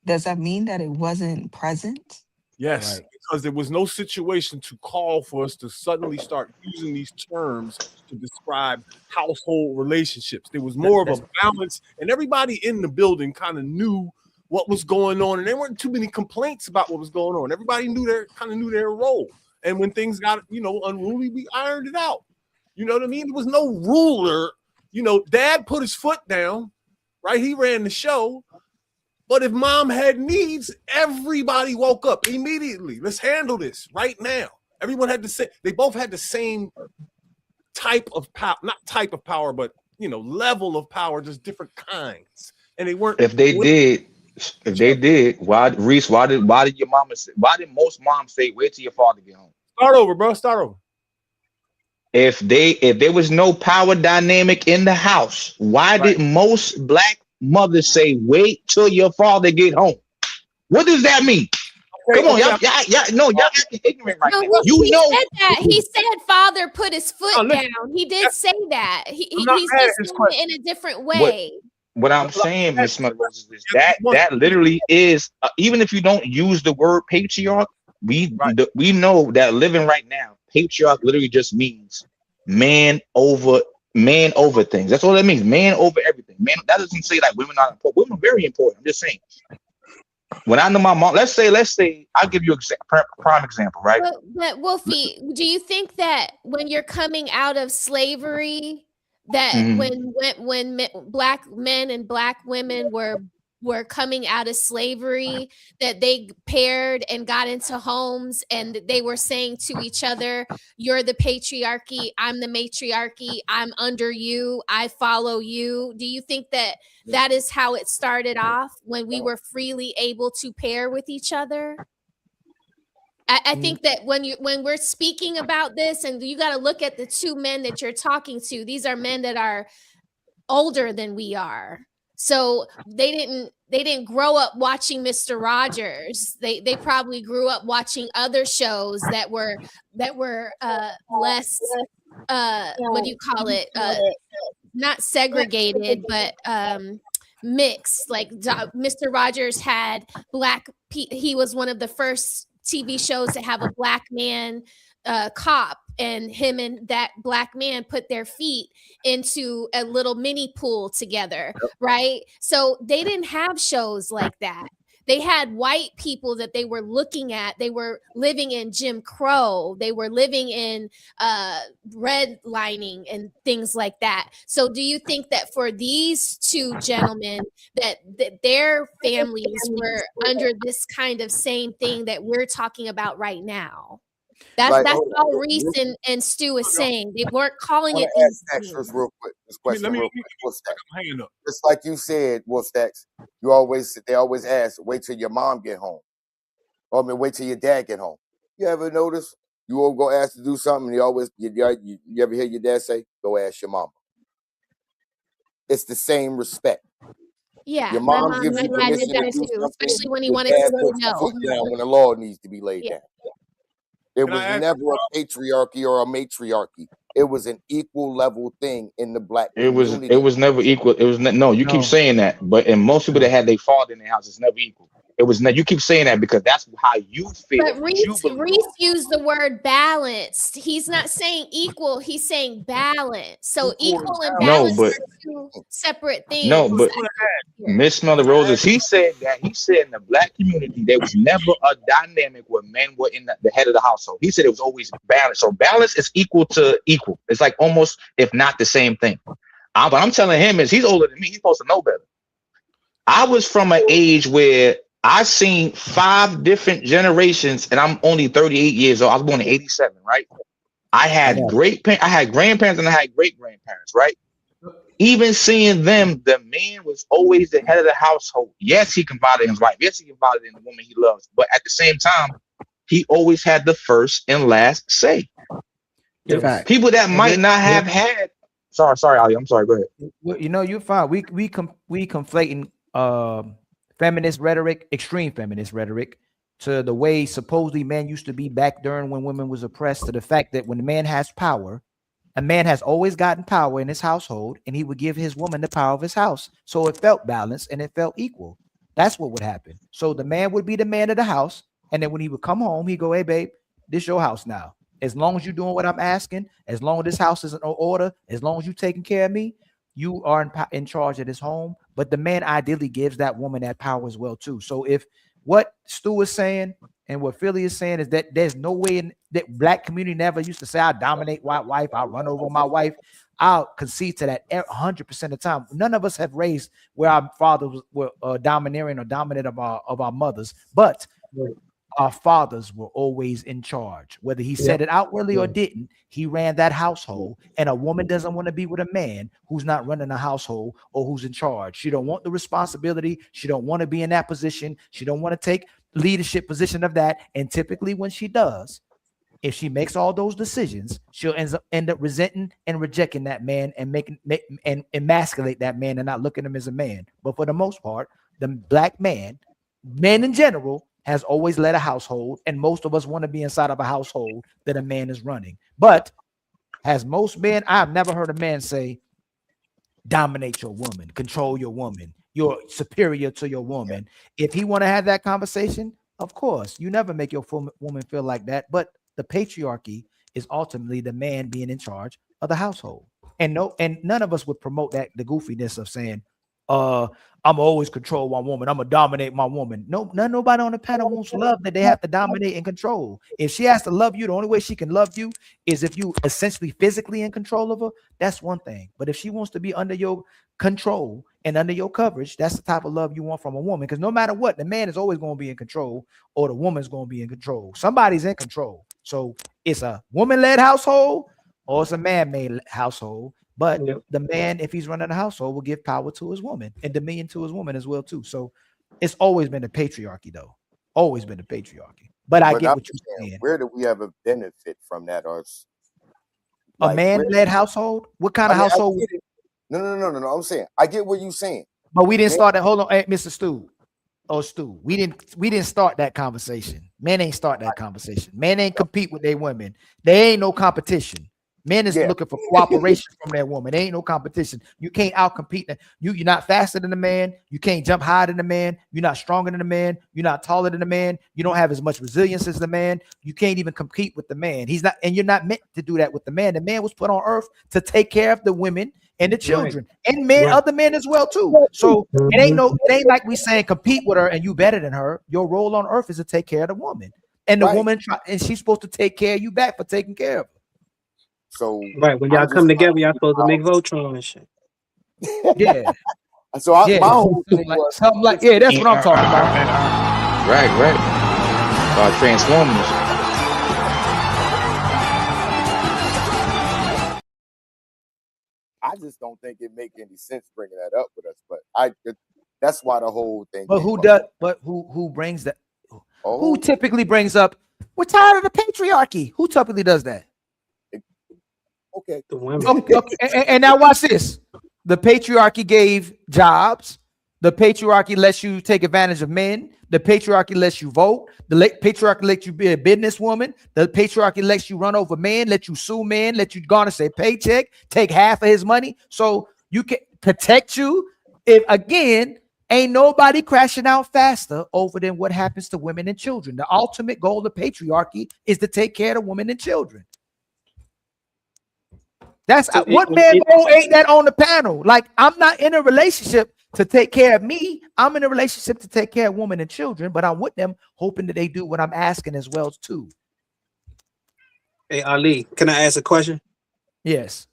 does that mean that it wasn't present? Yes, because there was no situation to call for us to suddenly start using these terms to describe household relationships. There was more of a balance, and everybody in the building kind of knew what was going on, and there weren't too many complaints about what was going on. Everybody knew their role, and when things got unruly, we ironed it out. You know what I mean? There was no ruler. Dad put his foot down, right? He ran the show. But if mom had needs, everybody woke up immediately. Let's handle this right now. Everyone had they both had the same type of power, not type of power, but level of power, just different kinds. And they weren't. If they did, why did your mama say? Why did most moms say, "Wait till your father get home"? Start over, bro. Start over. If there was no power dynamic in the house, why did most black mothers say, "Wait till your father get home"? What does that mean? Come on, y'all acting ignorant right now. He said that. He said father put his foot down. He did say that. He's just doing it in a different way. What I'm saying, Miss Smith, is that literally is even if you don't use the word patriarch, we know that living right now, patriarch literally just means man over things. That's all that means. Man over everything. Man, that doesn't say like women are important. Women are very important. I'm just saying. When I know my mom, let's say, I'll give you a prime example, right? But Wolfie, do you think that when you're coming out of slavery, that when black men and black women were coming out of slavery, that they paired and got into homes and they were saying to each other, "You're the patriarchy, I'm the matriarchy, I'm under you, I follow you"? Do you think that is how it started off, when we were freely able to pair with each other? I think that when we're speaking about this, and you got to look at the two men that you're talking to, these are men that are older than we are. So they didn't grow up watching Mr. Rogers. They probably grew up watching other shows that were less what do you call it? Not segregated, but mixed. Like Mr. Rogers had he was one of the first TV shows to have a black man cop, and him and that black man put their feet into a little mini pool together, right? So they didn't have shows like that. They had white people that they were looking at. They were living in Jim Crow. They were living in redlining and things like that. So do you think that for these two gentlemen that their families were under this kind of same thing that we're talking about right now? That's all Reese and Stu is saying. They weren't calling it these things. Real quick. This question, real quick. What's that? Hand up. Just like you said, Stacks, they always ask, wait till your mom get home. Or wait till your dad get home. You ever notice you all go ask to do something, and you ever hear your dad say, go ask your mama? It's the same respect. Yeah, your mom gives you permission to do something, especially when he wanted to go no. Foot down when the law needs to be laid down. It was never a patriarchy or a matriarchy. It was an equal level thing in the black community. It was never equal. It was no. You keep saying that, but in most people that had their father in their house, it's never equal. It was you keep saying that because that's how you feel. But Reese used the word balanced. He's not saying equal. He's saying balance. So equal and balance are two separate things. No, but Miss Smelly Roses, he said in the black community there was never a dynamic where men were in the head of the household. He said it was always balanced. So balance is equal to equal. It's like almost, if not the same thing. But I'm telling him is he's older than me. He's supposed to know better. I was from an age where I seen 5 different generations, and I'm only 38 years old. I was born in 87, right? I had I had grandparents and I had great grandparents, right? Even seeing them, the man was always the head of the household. Yes, he confided in his wife. Yes, he confided in the woman he loves. But at the same time, he always had the first and last say. People that might not have had. Sorry, Ali. I'm sorry. Go ahead. Well, you're fine. We conflating feminist rhetoric, extreme feminist rhetoric, to the way supposedly men used to be back during when women was oppressed, to the fact that when a man has power, a man has always gotten power in his household, and he would give his woman the power of his house. So it felt balanced and it felt equal. That's what would happen. So the man would be the man of the house, and then when he would come home, he'd go, hey, babe, this your house now. As long as you're doing what I'm asking, as long as this house is in order, as long as you're taking care of me, you are in charge of this home. But the man ideally gives that woman that power as well too. So if what Stu is saying and what Philly is saying is that there's no way in that black community never used to say I dominate white wife, I run over my wife, I'll concede to that 100% of the time. None of us have raised where our fathers were domineering or dominant of our mothers, but our fathers were always in charge. Whether he said it outwardly or didn't, he ran that household. And a woman doesn't want to be with a man who's not running a household or who's in charge. She don't want the responsibility. She don't want to be in that position. She don't want to take leadership position of that. And typically when she does, if she makes all those decisions, she'll end up resenting and rejecting that man and and emasculate that man and not look at him as a man. But for the most part, the black man, men in general, has always led a household, and most of us want to be inside of a household that a man is running. But as most men, I've never heard a man say, dominate your woman, control your woman, you're superior to your woman. If he want to have that conversation, of course, you never make your woman feel like that. But the patriarchy is ultimately the man being in charge of the household. And none of us would promote that, the goofiness of saying, I'm always control my woman. I'm gonna dominate my woman. Nobody on the panel wants love that they have to dominate and control. If she has to love you, the only way she can love you is if you essentially physically in control of her. That's one thing. But if she wants to be under your control and under your coverage, that's the type of love you want from a woman. Because no matter what, the man is always going to be in control, or the woman's going to be in control. Somebody's in control. So it's a woman-led household or it's a man-made household. But the man, if he's running a household, will give power to his woman and dominion to his woman as well, too. So it's always been a patriarchy, though. Always been a patriarchy. But I get what you're saying. Where do we ever benefit from that? Or a man-led household? What kind of household? No. I'm saying I get what you're saying. But we didn't start that. Hold on, hey, Mr. Stu. Oh, Stu. We didn't start that conversation. Men ain't start that conversation. Men ain't compete with their women. There ain't no competition. Men is looking for cooperation from that woman. There ain't no competition. You can't outcompete that. You're not faster than the man. You can't jump higher than the man. You're not stronger than the man. You're not taller than the man. You don't have as much resilience as the man. You can't even compete with the man. He's not, and you're not meant to do that with the man. The man was put on earth to take care of the women and the children, and men, other men as well too. So it ain't like we saying compete with her and you better than her. Your role on earth is to take care of the woman, and the woman, and she's supposed to take care of you back for taking care of her. So when y'all come together, y'all supposed to make Voltron and shit. Yeah. So my whole thing was something like that's what I'm talking about. Right. Transforming this. I just don't think it make any sense bringing that up with us, but that's why the whole thing. But who does? But who brings that? Who typically brings up? We're tired of the patriarchy. Who typically does that? Okay. The women. Okay. And now watch this. The patriarchy gave jobs. The patriarchy lets you take advantage of men. The patriarchy lets you vote. The patriarchy lets you be a businesswoman. The patriarchy lets you run over men, let you sue men, let you garner a paycheck, take half of his money so you can protect you. If again, ain't nobody crashing out faster over than what happens to women and children. The ultimate goal of patriarchy is to take care of women and children. That's what man ain't that on the panel. Like, I'm not in a relationship to take care of me. I'm in a relationship to take care of women and children, but I'm with them hoping that they do what I'm asking as well too. Hey Ali, can I ask a question? Yes.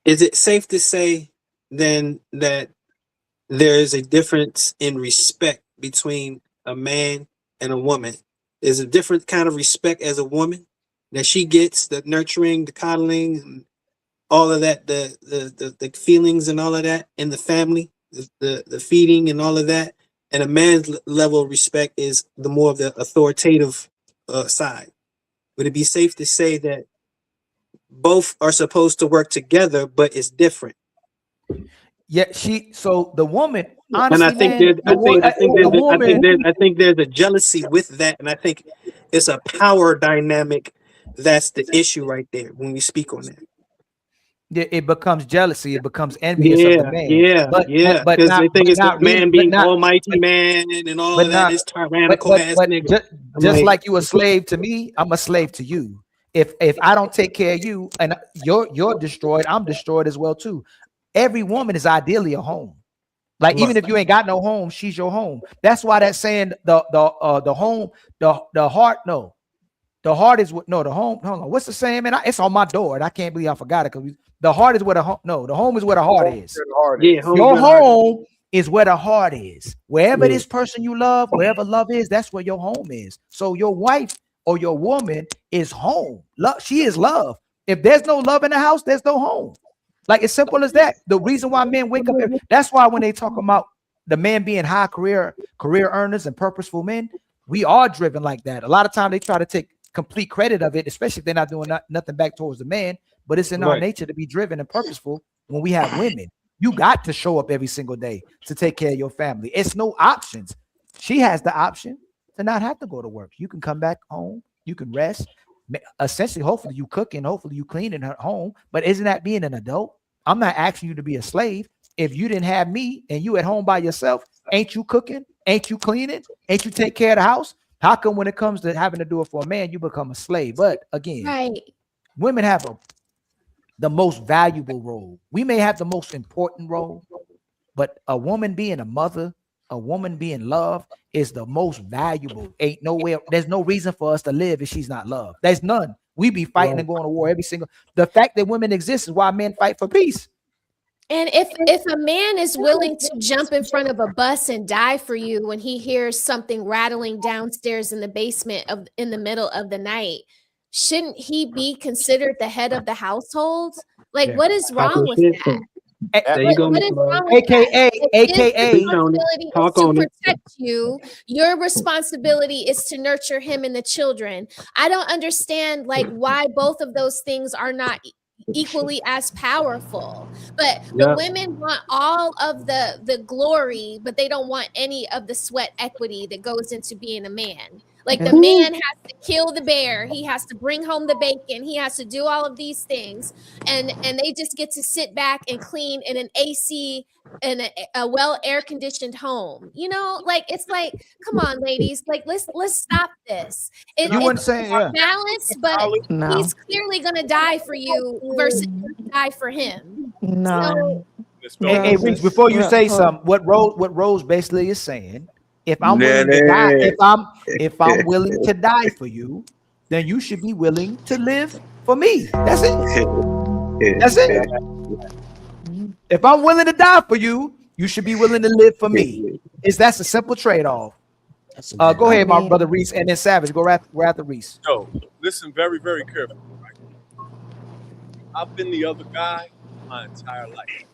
Is it safe to say then that there is a difference in respect between a man and a woman? There's a different kind of respect as a woman that she gets, the nurturing, the coddling, and all of that, the feelings and all of that in the family, the feeding and all of that. And a man's level of respect is the more of the authoritative side. Would it be safe to say that both are supposed to work together, but it's different? Yeah, so the woman, honestly, and I think I think there's a jealousy with that, and I think it's a power dynamic that's the issue right there when we speak on that. It becomes jealousy. It becomes envious of the man. But because they think it's the not man really, being almighty man and all of that. This tyrannical ass nigga. Just like you a slave to me, I'm a slave to you. If I don't take care of you and you're destroyed, I'm destroyed as well too. Every woman is ideally a home. Like, even if you ain't got no home, she's your home. That's why that saying the home, the heart, no. The heart is what the home. Hold on. What's the saying, man? It's on my door, and I can't believe I forgot it because the heart is where the home. No, the home is where the heart is. Your home is where the heart is. Wherever this person you love, wherever love is, that's where your home is. So your wife or your woman is home. Love, she is love. If there's no love in the house, there's no home. Like, as simple as that. The reason why men wake up, that's why when they talk about the man being high career earners and purposeful men, we are driven like that. A lot of times they try to take complete credit of it, especially if they're not doing nothing back towards the man, but it's in our nature to be driven and purposeful. When we have women, you got to show up every single day to take care of your family. It's no options. She has the option to not have to go to work. You can come back home, you can rest. Essentially, hopefully you cooking, hopefully you cleaning her home, but isn't that being an adult? I'm not asking you to be a slave. If you didn't have me and you at home by yourself, ain't you cooking? Ain't you cleaning? Ain't you take care of the house? How come when it comes to having to do it for a man, you become a slave? But again, women have the most valuable role. We may have the most important role, but a woman being a mother, a woman being loved is the most valuable. Ain't nowhere. There's no reason for us to live if she's not loved. There's none. We be fighting and going to war every single. The fact that women exist is why men fight for peace. And if a man is willing to jump in front of a bus and die for you when he hears something rattling downstairs in the basement in the middle of the night, shouldn't he be considered the head of the household? Like, what is wrong with that? There you go, what is wrong with AKA, to protect you. Your responsibility is to nurture him and the children. I don't understand why both of those things are not equally as powerful. But the women want all of the glory, but they don't want any of the sweat equity that goes into being a man. Like the man has to kill the bear, he has to bring home the bacon, he has to do all of these things, and they just get to sit back and clean in an AC in a well air conditioned home. You know, like it's like, come on, ladies, like let's stop this. You wouldn't It's say, yeah. balanced, but No. he's clearly gonna die for you versus die for him. No. Hey, Reese, before you say something, what Rose basically is saying, if I'm willing to die, if I'm willing to die for you, then you should be willing to live for me. That's it. That's it. If I'm willing to die for you, you should be willing to live for me. That's a simple trade-off. Go ahead, my brother Reese, and then Savage. Go right after Reese. Yo, listen very, very carefully. Right? I've been the other guy my entire life.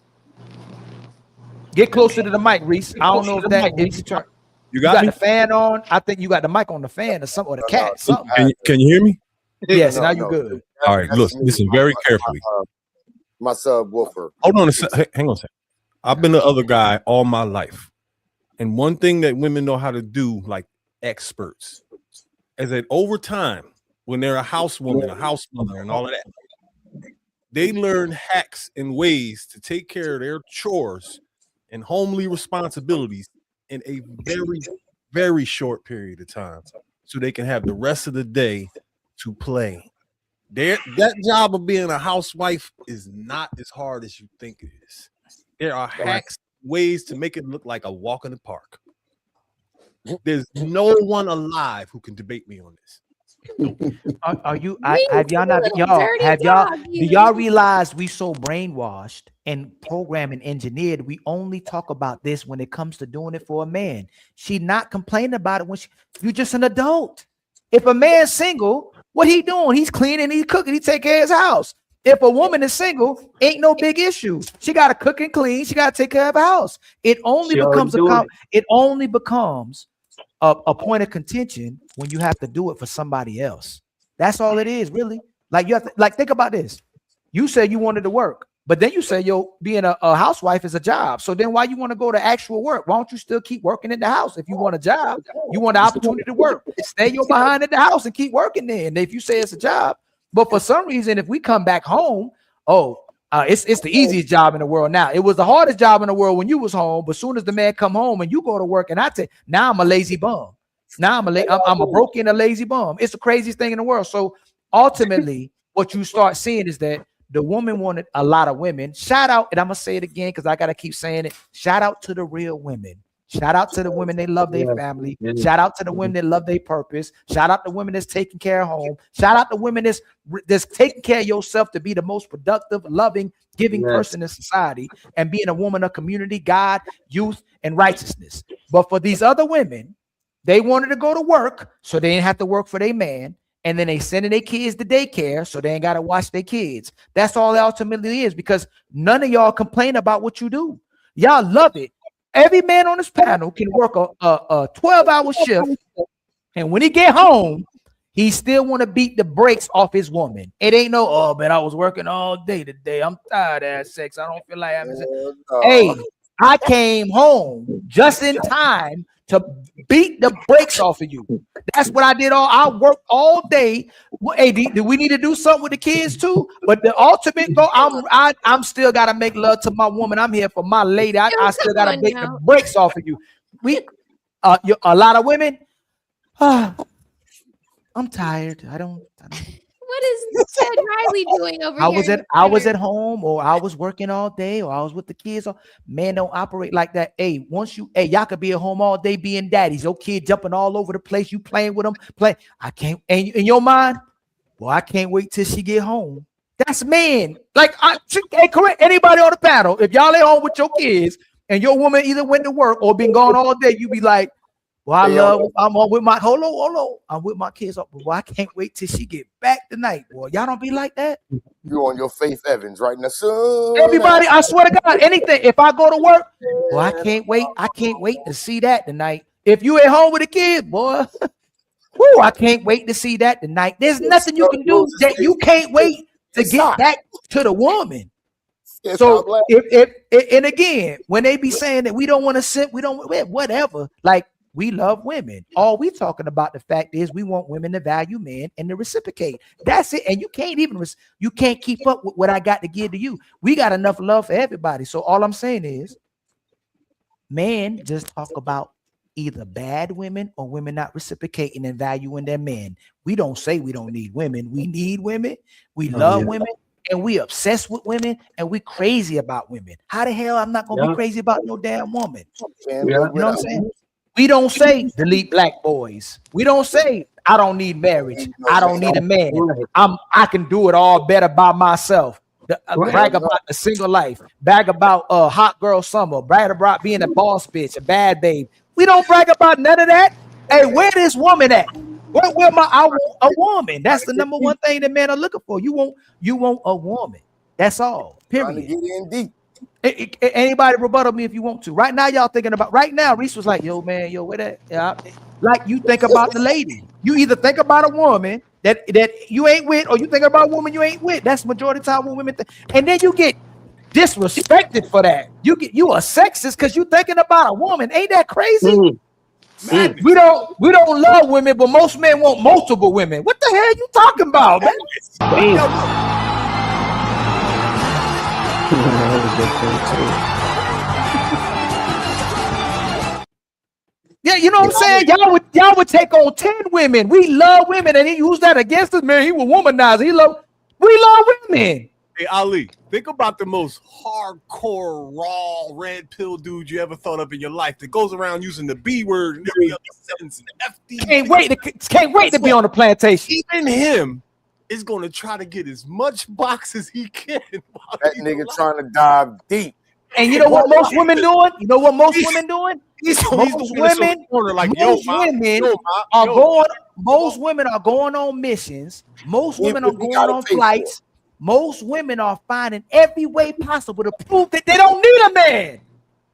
Get closer to the mic, Reese. I don't know if that is turn. You got the fan on. I think you got the mic on the fan or something, or the cat. Something. Can you hear me? Yes, now you're good. All right, listen very carefully. My subwoofer. Hold on a second. Hang on a second. I've been the other guy all my life. And one thing that women know how to do, like experts, is that over time, when they're a housewoman, a house mother, and all of that, they learn hacks and ways to take care of their chores and homely responsibilities in a very, very short period of time, so they can have the rest of the day to play. That job of being a housewife is not as hard as you think it is. There are hacks, ways to make it look like a walk in the park. There's no one alive who can debate me on this. Are you? Have y'all not? Do y'all realize we so brainwashed and programmed and engineered? We only talk about this when it comes to doing it for a man. She not complaining about it when you're just an adult. If a man's single, what he doing? He's cleaning, he's cooking, he take care of his house. If a woman is single, ain't no big issue. She got to cook and clean. She got to take care of her house. It only becomes a point of contention when you have to do it for somebody else. That's all it is, really. Like you have to, think about this. You said you wanted to work, but then you say, being a housewife is a job. So then why you want to go to actual work? Why don't you still keep working in the house? If you want a job, you want the opportunity to work. Stay your behind in the house and keep working there. And if you say it's a job, but for some reason, if we come back home, it's the easiest job in the world now. It was the hardest job in the world when you was home, but soon as the man come home and you go to work, and now I'm a lazy bum. Now I'm a broken, a lazy bum. It's the craziest thing in the world. So ultimately, what you start seeing is that the woman wanted a lot of women. Shout out, and I'm gonna say it again because I gotta keep saying it. Shout out to the real women. Shout out to the women that love their family. Shout out to the women that love their purpose. Shout out to women that's taking care of home. Shout out to women that's taking care of yourself to be the most productive, loving, giving person in society, and being a woman of community, God, youth, and righteousness. But for these other women, they wanted to go to work so they didn't have to work for their man. And then they sending their kids to daycare so they ain't got to watch their kids. That's all it ultimately is, because none of y'all complain about what you do. Y'all love it. Every man on this panel can work a 12-hour shift, and when he get home, he still want to beat the brakes off his woman. It ain't no, oh man, I was working all day today. I'm tired of that sex. I don't feel like having sex. Hey, I came home just in time to beat the brakes off of you. That's what I did. I worked all day. Hey, do we need to do something with the kids too? But the ultimate goal, I'm still gotta make love to my woman. I'm here for my lady. I still gotta beat the brakes off of you. A lot of women. I'm tired. I don't. What is Ted Riley doing over here? I was at home, or I was working all day, or I was with the kids. Man, don't operate like that. Hey, y'all could be at home all day being daddies. Your kid jumping all over the place. You playing with them. I can't. And in your mind, well, I can't wait till she get home. That's man. Correct anybody on the panel. If y'all at home with your kids and your woman either went to work or been gone all day, you be like, well, I'm with my hold on. I'm with my kids. Well, I can't wait till she get back tonight. Boy, y'all don't be like that. You on your Faith Evans right now, son. Everybody, I swear to God, anything. If I go to work, well, I can't wait. I can't wait to see that tonight. If you at home with the kids, boy, I can't wait to see that tonight. There's nothing you can do that you can't wait to get back to the woman. So if and again, when they be saying that we don't want to sit, we don't whatever. Like, We love women. All we talking about the fact is we want women to value men and to reciprocate. That's it. And you can't even you can't keep up with what I got to give to you. We got enough love for everybody. So all I'm saying is, men just talk about either bad women or women not reciprocating and valuing their men. We don't say we don't need women. We need women. We love women. And we obsessed with women, and we crazy about women. How the hell I'm not gonna be crazy about no damn woman? You know what I'm saying? We don't say delete black boys. We don't say I don't need marriage. I don't need a man. I can do it all better by myself. Brag about the single life. Brag about hot girl summer. Brag about being a boss bitch, a bad babe. We don't brag about none of that. Hey, where this woman at? I want a woman. That's the number one thing that men are looking for. You want a woman. That's all. Period. Get in deep. Anybody rebuttal me if you want to. Right now, y'all thinking about. Right now, Reese was like, "Yo, man, yo, where that?" Yeah, like you think about the lady. You either think about a woman that you ain't with, or you think about a woman you ain't with. That's majority of the time when women think. And then you get disrespected for that. You a sexist because you thinking about a woman. Ain't that crazy? We don't love women, but most men want multiple women. What the hell you talking about, man? Yeah, you know what I'm saying? Y'all would take on 10 women. We love women, and he used that against us, man. He was womanizer. We love women. Hey, Ali, think about the most hardcore, raw, red pill dude you ever thought of in your life that goes around using the B word and every other sentence and FD. Can't wait to be on the plantation. Even him is going to try to get as much box as he can. That nigga trying to dive deep. And you know what most women doing? You know what most women doing? Most women are going on missions. Most women are going on flights. Most women are finding every way possible to prove that they don't need a man.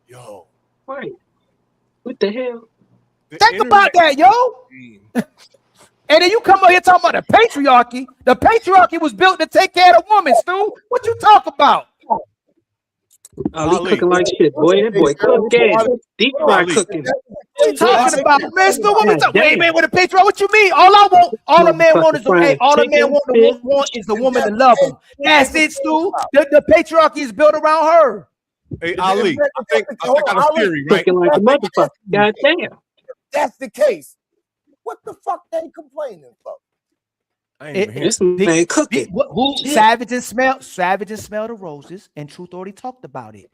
Yo. Right. What the hell? Think about that, yo. And then you come out here talking about the patriarchy. The patriarchy was built to take care of the woman, Stu. What you talk about? Ali cooking like shit, boy. That boy cooking. Deep fry cooking. What you talking about, man? Stu, what we talking? Wait, man, with a patriarchy? What you mean? All a man want is the woman to love him. That's it, Stu. The patriarchy is built around her. Hey, Ali, I got a theory, right? Cooking like a motherfucker. God damn. That's the case. What the fuck they complaining for? This man cooking. Savage and smell the roses, and Truth already talked about it.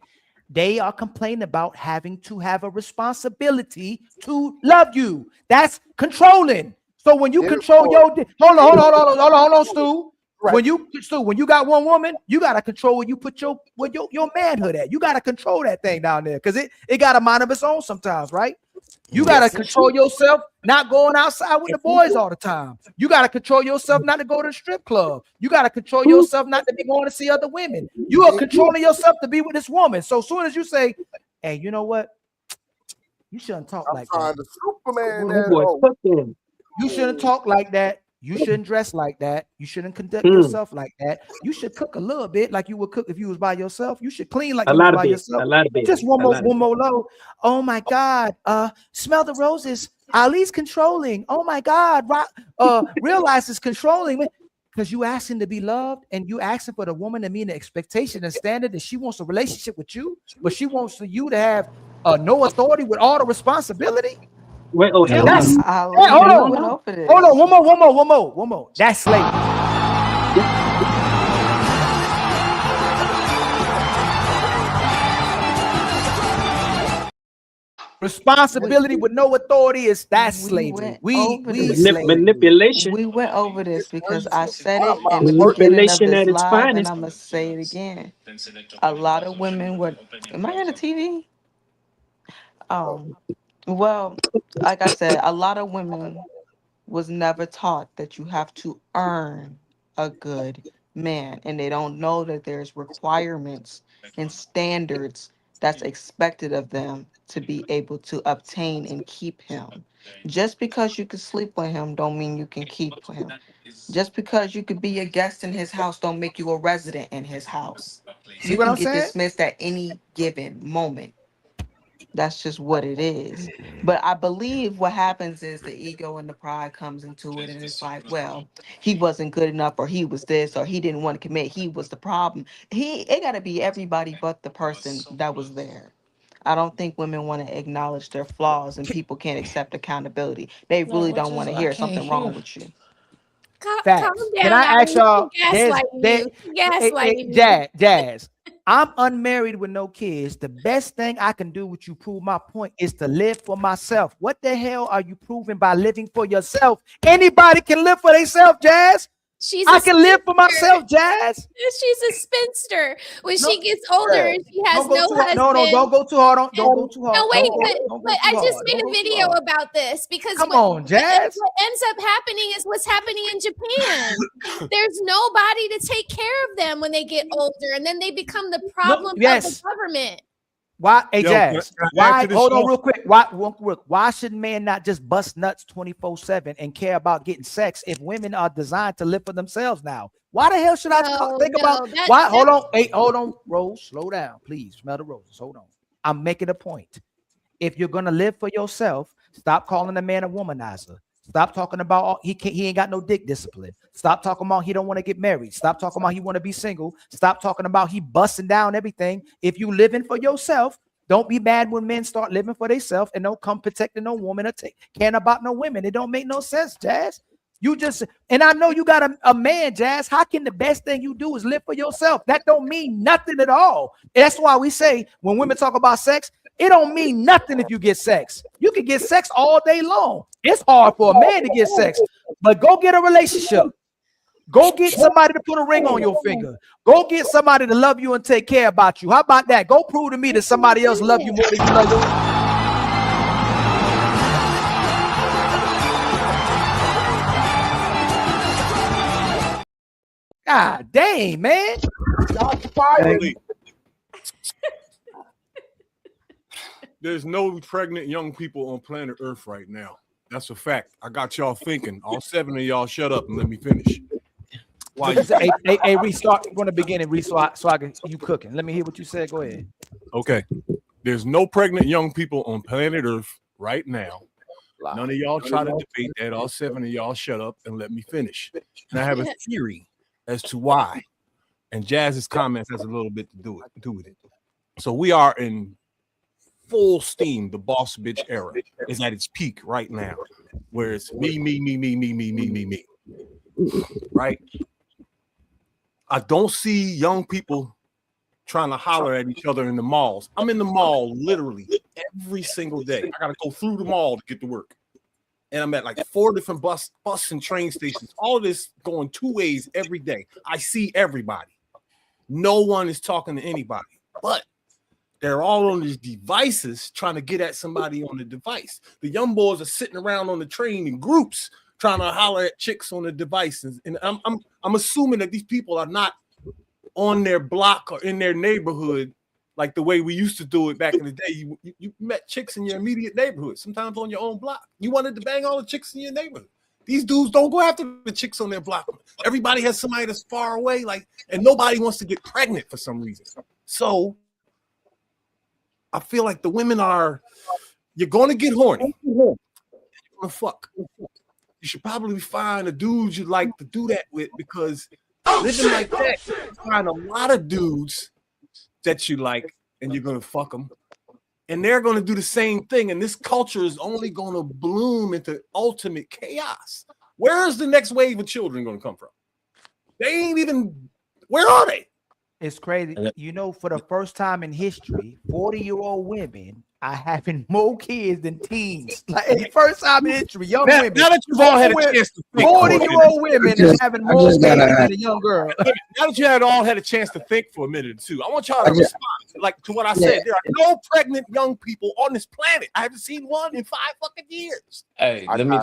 They are complaining about having to have a responsibility to love you. That's controlling. So when you control your hold on, Stu. Right. When you got one woman, you gotta control where you put your manhood at. You gotta control that thing down there because it got a mind of its own sometimes, right? You gotta control yourself, not going outside with the boys all the time. You gotta control yourself not to go to the strip club. You gotta control yourself not to be going to see other women. You are controlling yourself to be with this woman. So as soon as you say, "Hey, you know what? You shouldn't talk like that." You shouldn't talk like that. You shouldn't dress like that. You shouldn't conduct yourself like that. You should cook a little bit like you would cook if you was by yourself. You should clean like you was by yourself. Just one more low. Oh my God. Smell the roses. Ali's controlling. Oh my God. Realize it's controlling because you asking to be loved and you asking for the woman to meet an expectation and standard that she wants a relationship with you, but she wants you to have no authority with all the responsibility. Wait, hold on. One more. That's slavery. Responsibility with no authority is slavery. We manipulation. We went over this because I said it in the beginning of this live, and I'm gonna say it again. A lot of women would. Am I on the TV? Well, like I said, a lot of women was never taught that you have to earn a good man, and they don't know that there's requirements and standards that's expected of them to be able to obtain and keep him. Just because you can sleep with him don't mean you can keep him. Just because you could be a guest in his house don't make you a resident in his house. See You what can I'm get saying? dismissed at any given moment. That's just what it is. But I believe what happens is the ego and the pride comes into it, and it's like, well, he wasn't good enough, or he was this, or he didn't want to commit. He was the problem. It got to be everybody but the person that was there. I don't think women want to acknowledge their flaws, and people can't accept accountability. They No, really what don't want just to I hear can't something wrong hear. with you. Calm Facts. Can down, I ask Ali. y'all? She gaslighting you. She gaslighting you. Jazz. I'm unmarried with no kids. The best thing I can do with you prove my point is to live for myself. What the hell are you proving by living for yourself? Anybody can live for themselves, Jazz. She's I a can live for spinster. myself, Jazz. She's a spinster. When No, she gets older Yeah. and she has don't go no too hard. No, husband. don't go too hard. Don't go too hard. No, wait, Don't go but too I just hard. made Don't a go too video hard. about this because Come on, Jazz. what ends up happening is what's happening in Japan. There's nobody to take care of them when they get older, and then they become the problem of the Yes. government. Why, hey Yo, Jazz? can I add Why? to this, Hold on, yo? real quick. Why should men not just bust nuts 24/7 and care about getting sex if women are designed to live for themselves now? Why the hell should I think about why? Hold on, hey, hold on, Rose, slow down, please. Smell the roses. Hold on. I'm making a point. If you're gonna live for yourself, stop calling a man a womanizer. Stop talking about he ain't got no dick discipline. Stop talking about he don't want to get married. Stop talking about he want to be single. Stop talking about he busting down everything. If you living for yourself, don't be mad when men start living for themselves and don't come protecting no woman or caring about no women. It don't make no sense, Jazz. You just, and I know you got a man, Jazz. How can the best thing you do is live for yourself? That don't mean nothing at all. That's why we say when women talk about sex, it don't mean nothing if you get sex. You can get sex all day long. It's hard for a man to get sex, but go get a relationship. Go get somebody to put a ring on your finger. Go get somebody to love you and take care about you. How about that? Go prove to me that somebody else love you more than you love yourself. God dang, man. There's no pregnant young people on planet Earth right now. That's a fact. I got y'all thinking. All 7 of y'all shut up and let me finish. Why Hey, restart from the beginning, so I can you cooking. Let me hear what you said. Go ahead. Okay. There's no pregnant young people on planet Earth right now. None of y'all try to debate that. All 7 of y'all shut up and let me finish. And I have a theory as to why. And Jazz's comments has a little bit to do with it. So we are in full steam. The boss bitch era is at its peak right now, where it's me. Right? I don't see young people trying to holler at each other in the malls. I'm in the mall literally every single day. I gotta go through the mall to get to work. And I'm at like 4 different bus and train stations. All of this going 2 ways every day. I see everybody. No one is talking to anybody, but they're all on these devices trying to get at somebody on the device. The young boys are sitting around on the train in groups trying to holler at chicks on the devices. And I'm assuming that these people are not on their block or in their neighborhood like the way we used to do it back in the day. You met chicks in your immediate neighborhood, sometimes on your own block. You wanted to bang all the chicks in your neighborhood. These dudes don't go after the chicks on their block. Everybody has somebody that's far away, and nobody wants to get pregnant for some reason. So I feel like the women you're going to get horny. You're going to fuck. You should probably find a dude you like to do that with, because living like that, you find a lot of dudes that you like and you're going to fuck them. And they're going to do the same thing. And this culture is only going to bloom into ultimate chaos. Where is the next wave of children going to come from? They ain't even, where are they? It's crazy. You know, for the first time in history, 40-year-old women are having more kids than teens. Like, first time in history, young women. Now that you've all had a chance to think. 40-year-old women are having more kids than a young girl. Now that you all had a chance to think for a minute or two, I want y'all to respond to what I said. There are no pregnant young people on this planet. I haven't seen one in 5 fucking years. Hey, let me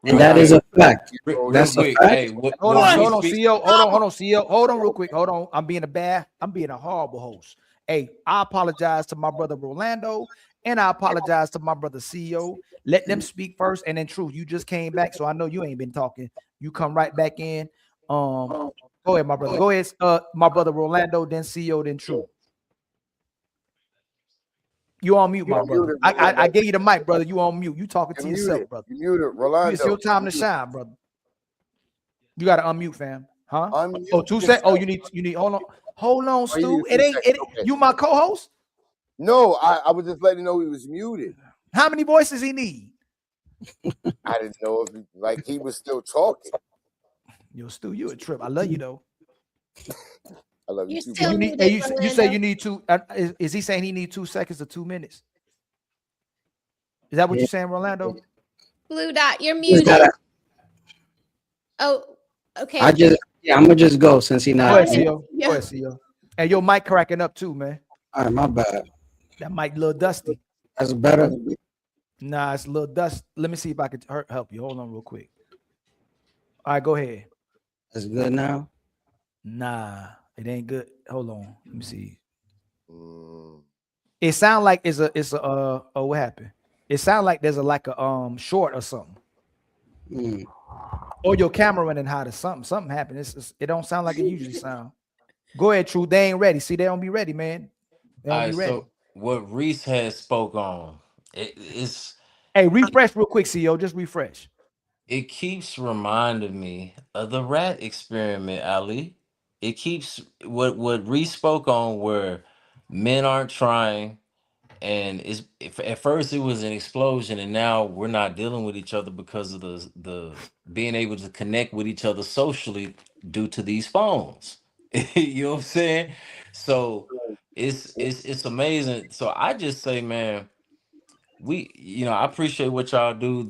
And that is a fact. That's a quick. fact. Hey, Hold on, CEO. Hold on, CEO. Hold on, real quick. Hold on. I'm being a horrible host. Hey, I apologize to my brother Rolando, and I apologize to my brother CEO. Let them speak first, and then Truth, you just came back, so I know you ain't been talking. You come right back in. Go ahead, my brother. Go ahead, my brother Rolando, then CEO, then Truth. You on mute, You my on brother. muted, I Rolando. gave you the mic, brother. You on mute. You talking You to yourself, muted. brother. You muted, Rolando. It's your time to shine, brother. You got to unmute, fam. Huh? Oh, Unmute 2 seconds. yourself. Oh, you need. Hold on, Oh, you Stu. need It 2 ain't. seconds. Okay. You my co-host. No, I was just letting you know he was muted. How many voices he need? I didn't know if he was still talking. Yo, Stu, you a trip. I love you though. I love you You're too. still You muted, need. You say Orlando. you need 2. Is he saying he need 2 seconds or 2 minutes? Is that what you're saying, Rolando? Blue Dot, you're Just gotta- muted. Oh, okay. I'm gonna just go since he Go not. ahead, CEO. Go ahead, CEO. And your mic cracking up too, man. All right, my bad. That mic a little dusty. That's better. Nah, it's a little dust. Let me see if I can help you. Hold on real quick. All right, go ahead. That's good now. Nah, it ain't good. Hold on. Let me see. It sound like it's a oh, what happened? It sound like there's a short or something. Or your camera running hot or something. Something happened. It don't sound like it usually sound. Go ahead, True. They ain't ready. See, they don't be ready, man. They don't All be right, ready. so what Reese has spoke on, it's Hey, refresh real quick, CEO. Just refresh. it keeps reminding me of the rat experiment, Ali. It keeps what Reese spoke on, where men aren't trying, and at first it was an explosion, and now we're not dealing with each other because of the being able to connect with each other socially due to these phones. You know what I'm saying? So it's amazing. So I just say, man, I appreciate what y'all do.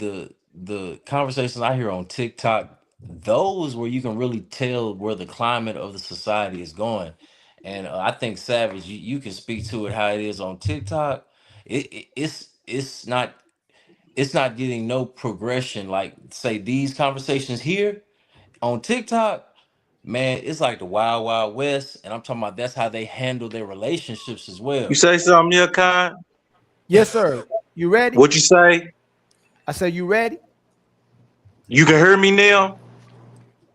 The conversations I hear on TikTok, those where you can really tell where the climate of the society is going. And I think Savage, you can speak to it how it is on TikTok. It's not getting no progression like say these conversations here on TikTok. Man, it's like the wild wild west, and I'm talking about that's how they handle their relationships as You well. say something, ILKAHN? Yes, sir. You ready? What you say? I said, you ready? You can hear me now?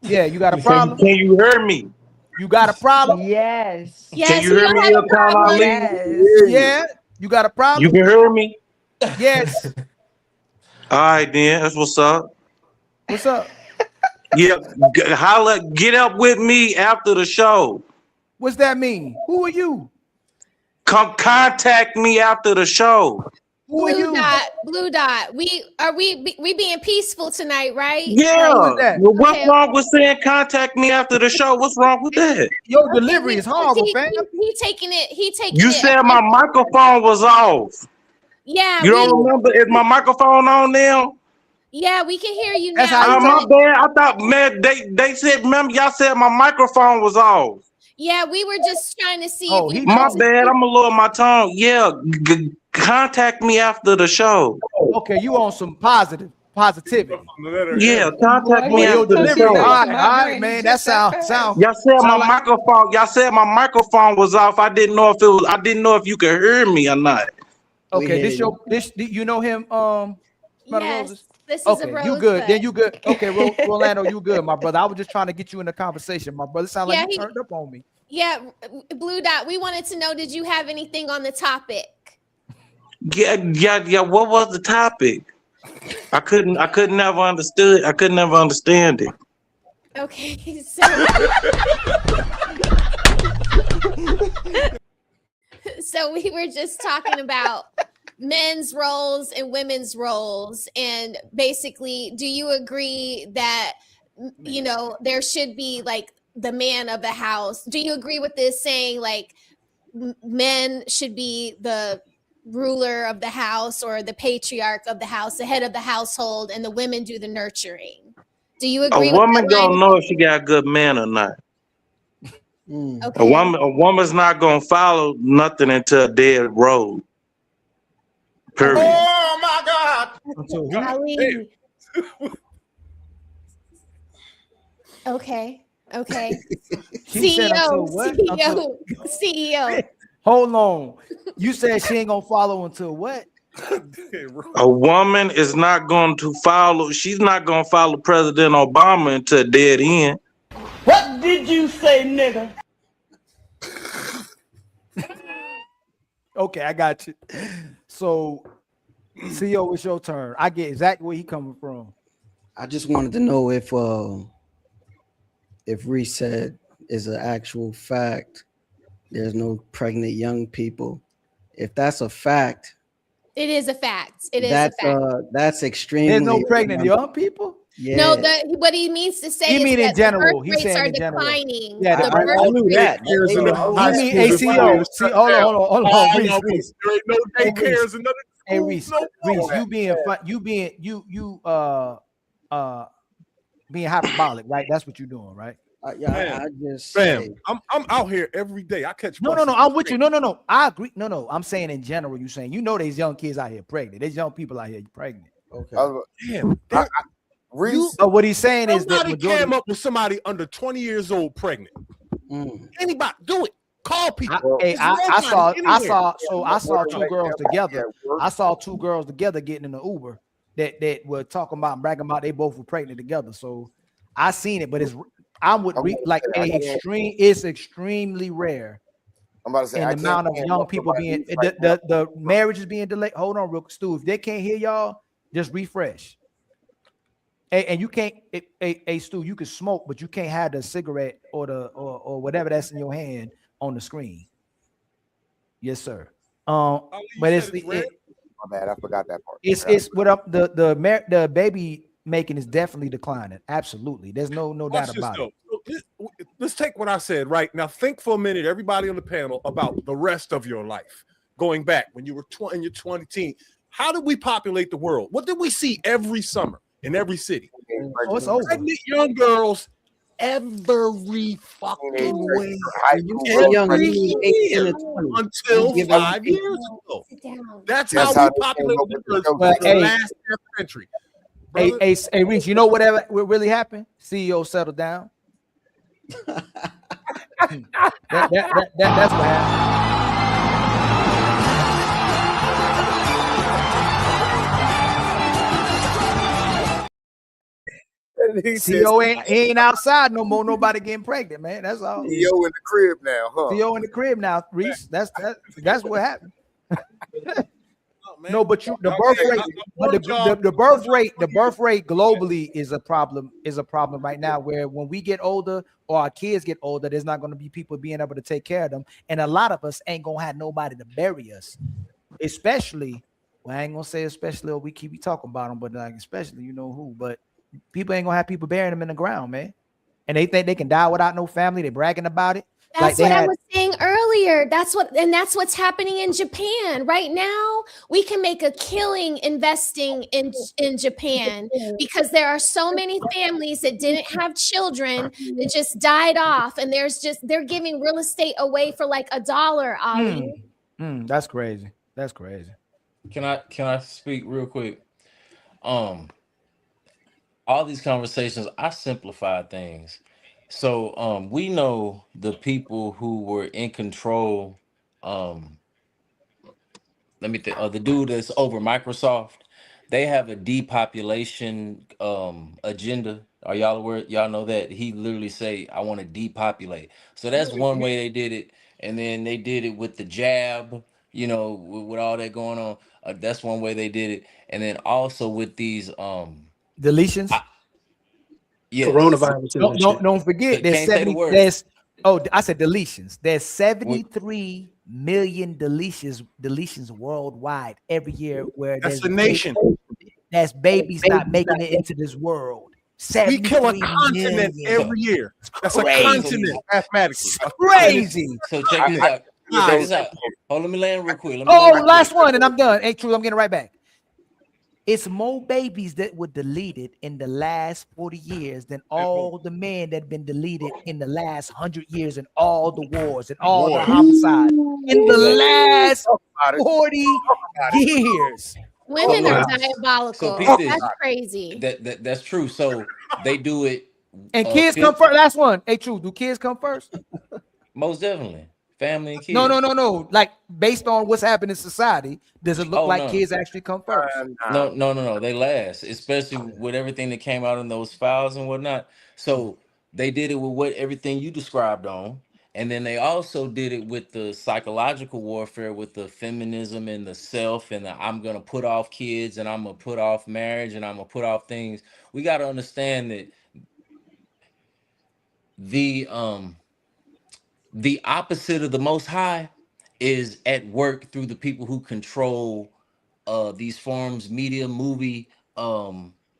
Yeah, you got a Can problem? you hear me? You got a problem? Yes. Can Yes, you we hear don't me, have a ILKAHN problem. Ali? Yes. Yeah. You got a You problem? can hear me? Yes. All right, then. That's what's up. What's up? Yeah, holla, get up with me after the show. What's that mean? Who are you? Come contact me after the show. Who are you? Blue Dot. We being peaceful tonight, right? Yeah. Who is that? Well, what's Okay. wrong with saying contact me after the show? What's wrong with that? Your delivery is horrible, fam. He taking it. You said my microphone was off. Yeah, You don't remember? Is my microphone on now? Yeah, we can hear you That's now. how you My talk. bad. I thought, man, they said, remember, y'all said my microphone was off. Yeah, we were just trying to see if you My wanted to bad. speak. I'm a lower my tongue. Yeah, contact me after the show. Okay, you on some positivity. Yeah, contact Boy, me Boy, your after the delivery. show. All my right, brain man. is That just that sound fast. Y'all said my like microphone. Y'all said my microphone was off. I didn't know if it was. I didn't know if you could hear me or not. okay. This you know him, Smell the Yes, Roses? this is a Okay, you good. Then rosebud. you good. Okay, Rolando, you good, my brother. I was just trying to get you in the conversation, my brother. Sound like Yeah, you turned up on me. Yeah, Blue Dot. We wanted to know, did you have anything on the topic? Yeah. What was the topic? I couldn't never understood. I could never understand it. Okay, so we were just talking about men's roles and women's roles, and basically, do you agree that there should be like the man of the house? Do you agree with this saying like men should be the ruler of the house or the patriarch of the house, the head of the household, and the women do the nurturing? Do you A agree with woman that line? don't know if she got a good man or not. Okay. A woman's not gonna follow nothing into a dead road. Period. Oh my God! Ali. Okay. She said until what? CEO. Hold on. You said she ain't gonna follow until what? A woman is not going to follow. She's not gonna follow President Obama into a dead end. What did you say, nigga? Okay, I got you. So, CEO, it's your turn. I get exactly where he coming from. I just wanted to know if Reese said is an actual fact. There's no pregnant young people. If that's a fact, It is a fact. It is a fact. that's There's extremely no pregnant young people. No, Yeah. what he means to say He is mean in that the birth general. He's rates saying are in general. declining. Yeah, The I birth knew rates. that. Daycares in the high You mean schools and ACO? colleges See, shut hold down. on, Oh, Reese, no, Reese. there ain't no Hey, Reese. daycares in none of the Hey, schools Reese, no Reese, more. you being fun, you being hyperbolic, right? That's what you're doing, right? Fam, I just fam, say I'm out here every day. I catch No, buses. I'm with you. No, I agree. No, I'm saying in general. You saying there's young kids out here pregnant. There's young people out here pregnant. okay. Damn, Reese, But what he's saying is that somebody majority. came up with somebody under 20 years old pregnant. Mm. Anybody do it? Call people. Hey, It's I nobody anywhere. saw two girls together. I saw two girls together getting in the Uber that were talking about and bragging about they both were pregnant together. So I seen it, but it's extremely rare. I'm about to say In I the can't amount of stand young up people somebody being right now. the marriage is being delayed. Hold on, real Stu. If they can't hear y'all, just refresh. And you can't, Stu, you can smoke, but you can't have the cigarette or whatever that's in your hand on the screen. Yes, sir. But it's My bad, I forgot that part. it's what up the baby making is definitely declining. Absolutely, there's no doubt about it. Let's take what I said right now. Think for a minute, everybody on the panel, about the rest of your life, going back when you were in your 20 How did we populate the world? What did we see every summer in every city? Oh, it's over. Pregnant young girls every fucking way. Every year until 5 years ago. That's how we populated the last half century. Hey, Reese, you know what really happened? CEO settled down. That's what happened. CEO ain't outside no more. Nobody getting pregnant, man. That's all. CEO in the crib now, huh? CEO in the crib now, Reese. That's what happened. No, but the birth rate globally is a problem right now, where when we get older or our kids get older, there's not going to be people being able to take care of them. And a lot of us ain't going to have nobody to bury us, especially, well, I ain't going to say especially, or we keep talking about them, but like, especially, you know who, but people ain't going to have people burying them in the ground, man. And they think they can die without no family. They're bragging about it. That's what I was saying earlier. That's what's happening in Japan right now. We can make a killing investing in Japan because there are so many families that didn't have children that just died off, and they're giving real estate away for like $1, Ali. That's crazy. That's crazy. Can I speak real quick? All these conversations, I simplify things. So we know the people who were in control. Let me think. The dude that's over Microsoft, they have a depopulation agenda. Are y'all aware? Y'all know that he literally say, "I want to depopulate." So that's one way they did it, and then they did it with the jab. You know, with all that going on, that's one way they did it, and then also with these deletions. Yes. Coronavirus. Don't forget. There's Can't say the 70. word. I said deletions. There's 73 million deletions worldwide every year. Where that's a nation. That's babies not making it into this world. We kill a continent every year. That's a continent mathematically. Crazy. So check this out. Check this out. Hold, let me land real quick. Last one, and I'm done. Hey, true. I'm getting right back. It's more babies that were deleted in the last 40 years than all the men that have been deleted in the last 100 years and all the wars and all the homicides in the last 40 years. Women are diabolical. So peep this. That's crazy. That's true. So they do it. And kids come first. Last one. Hey, true. Do kids come first? Most definitely. Family and kids. No. Like based on what's happening in society, does it look like kids actually come first? No. They last, especially with everything that came out in those files and whatnot. So they did it with everything you described on, And then they also did it with the psychological warfare, with the feminism and the self, and the I'm gonna put off kids, and I'm gonna put off marriage, and I'm gonna put off things. We got to understand that the opposite of the Most High is at work through the people who control these forms, media, movie,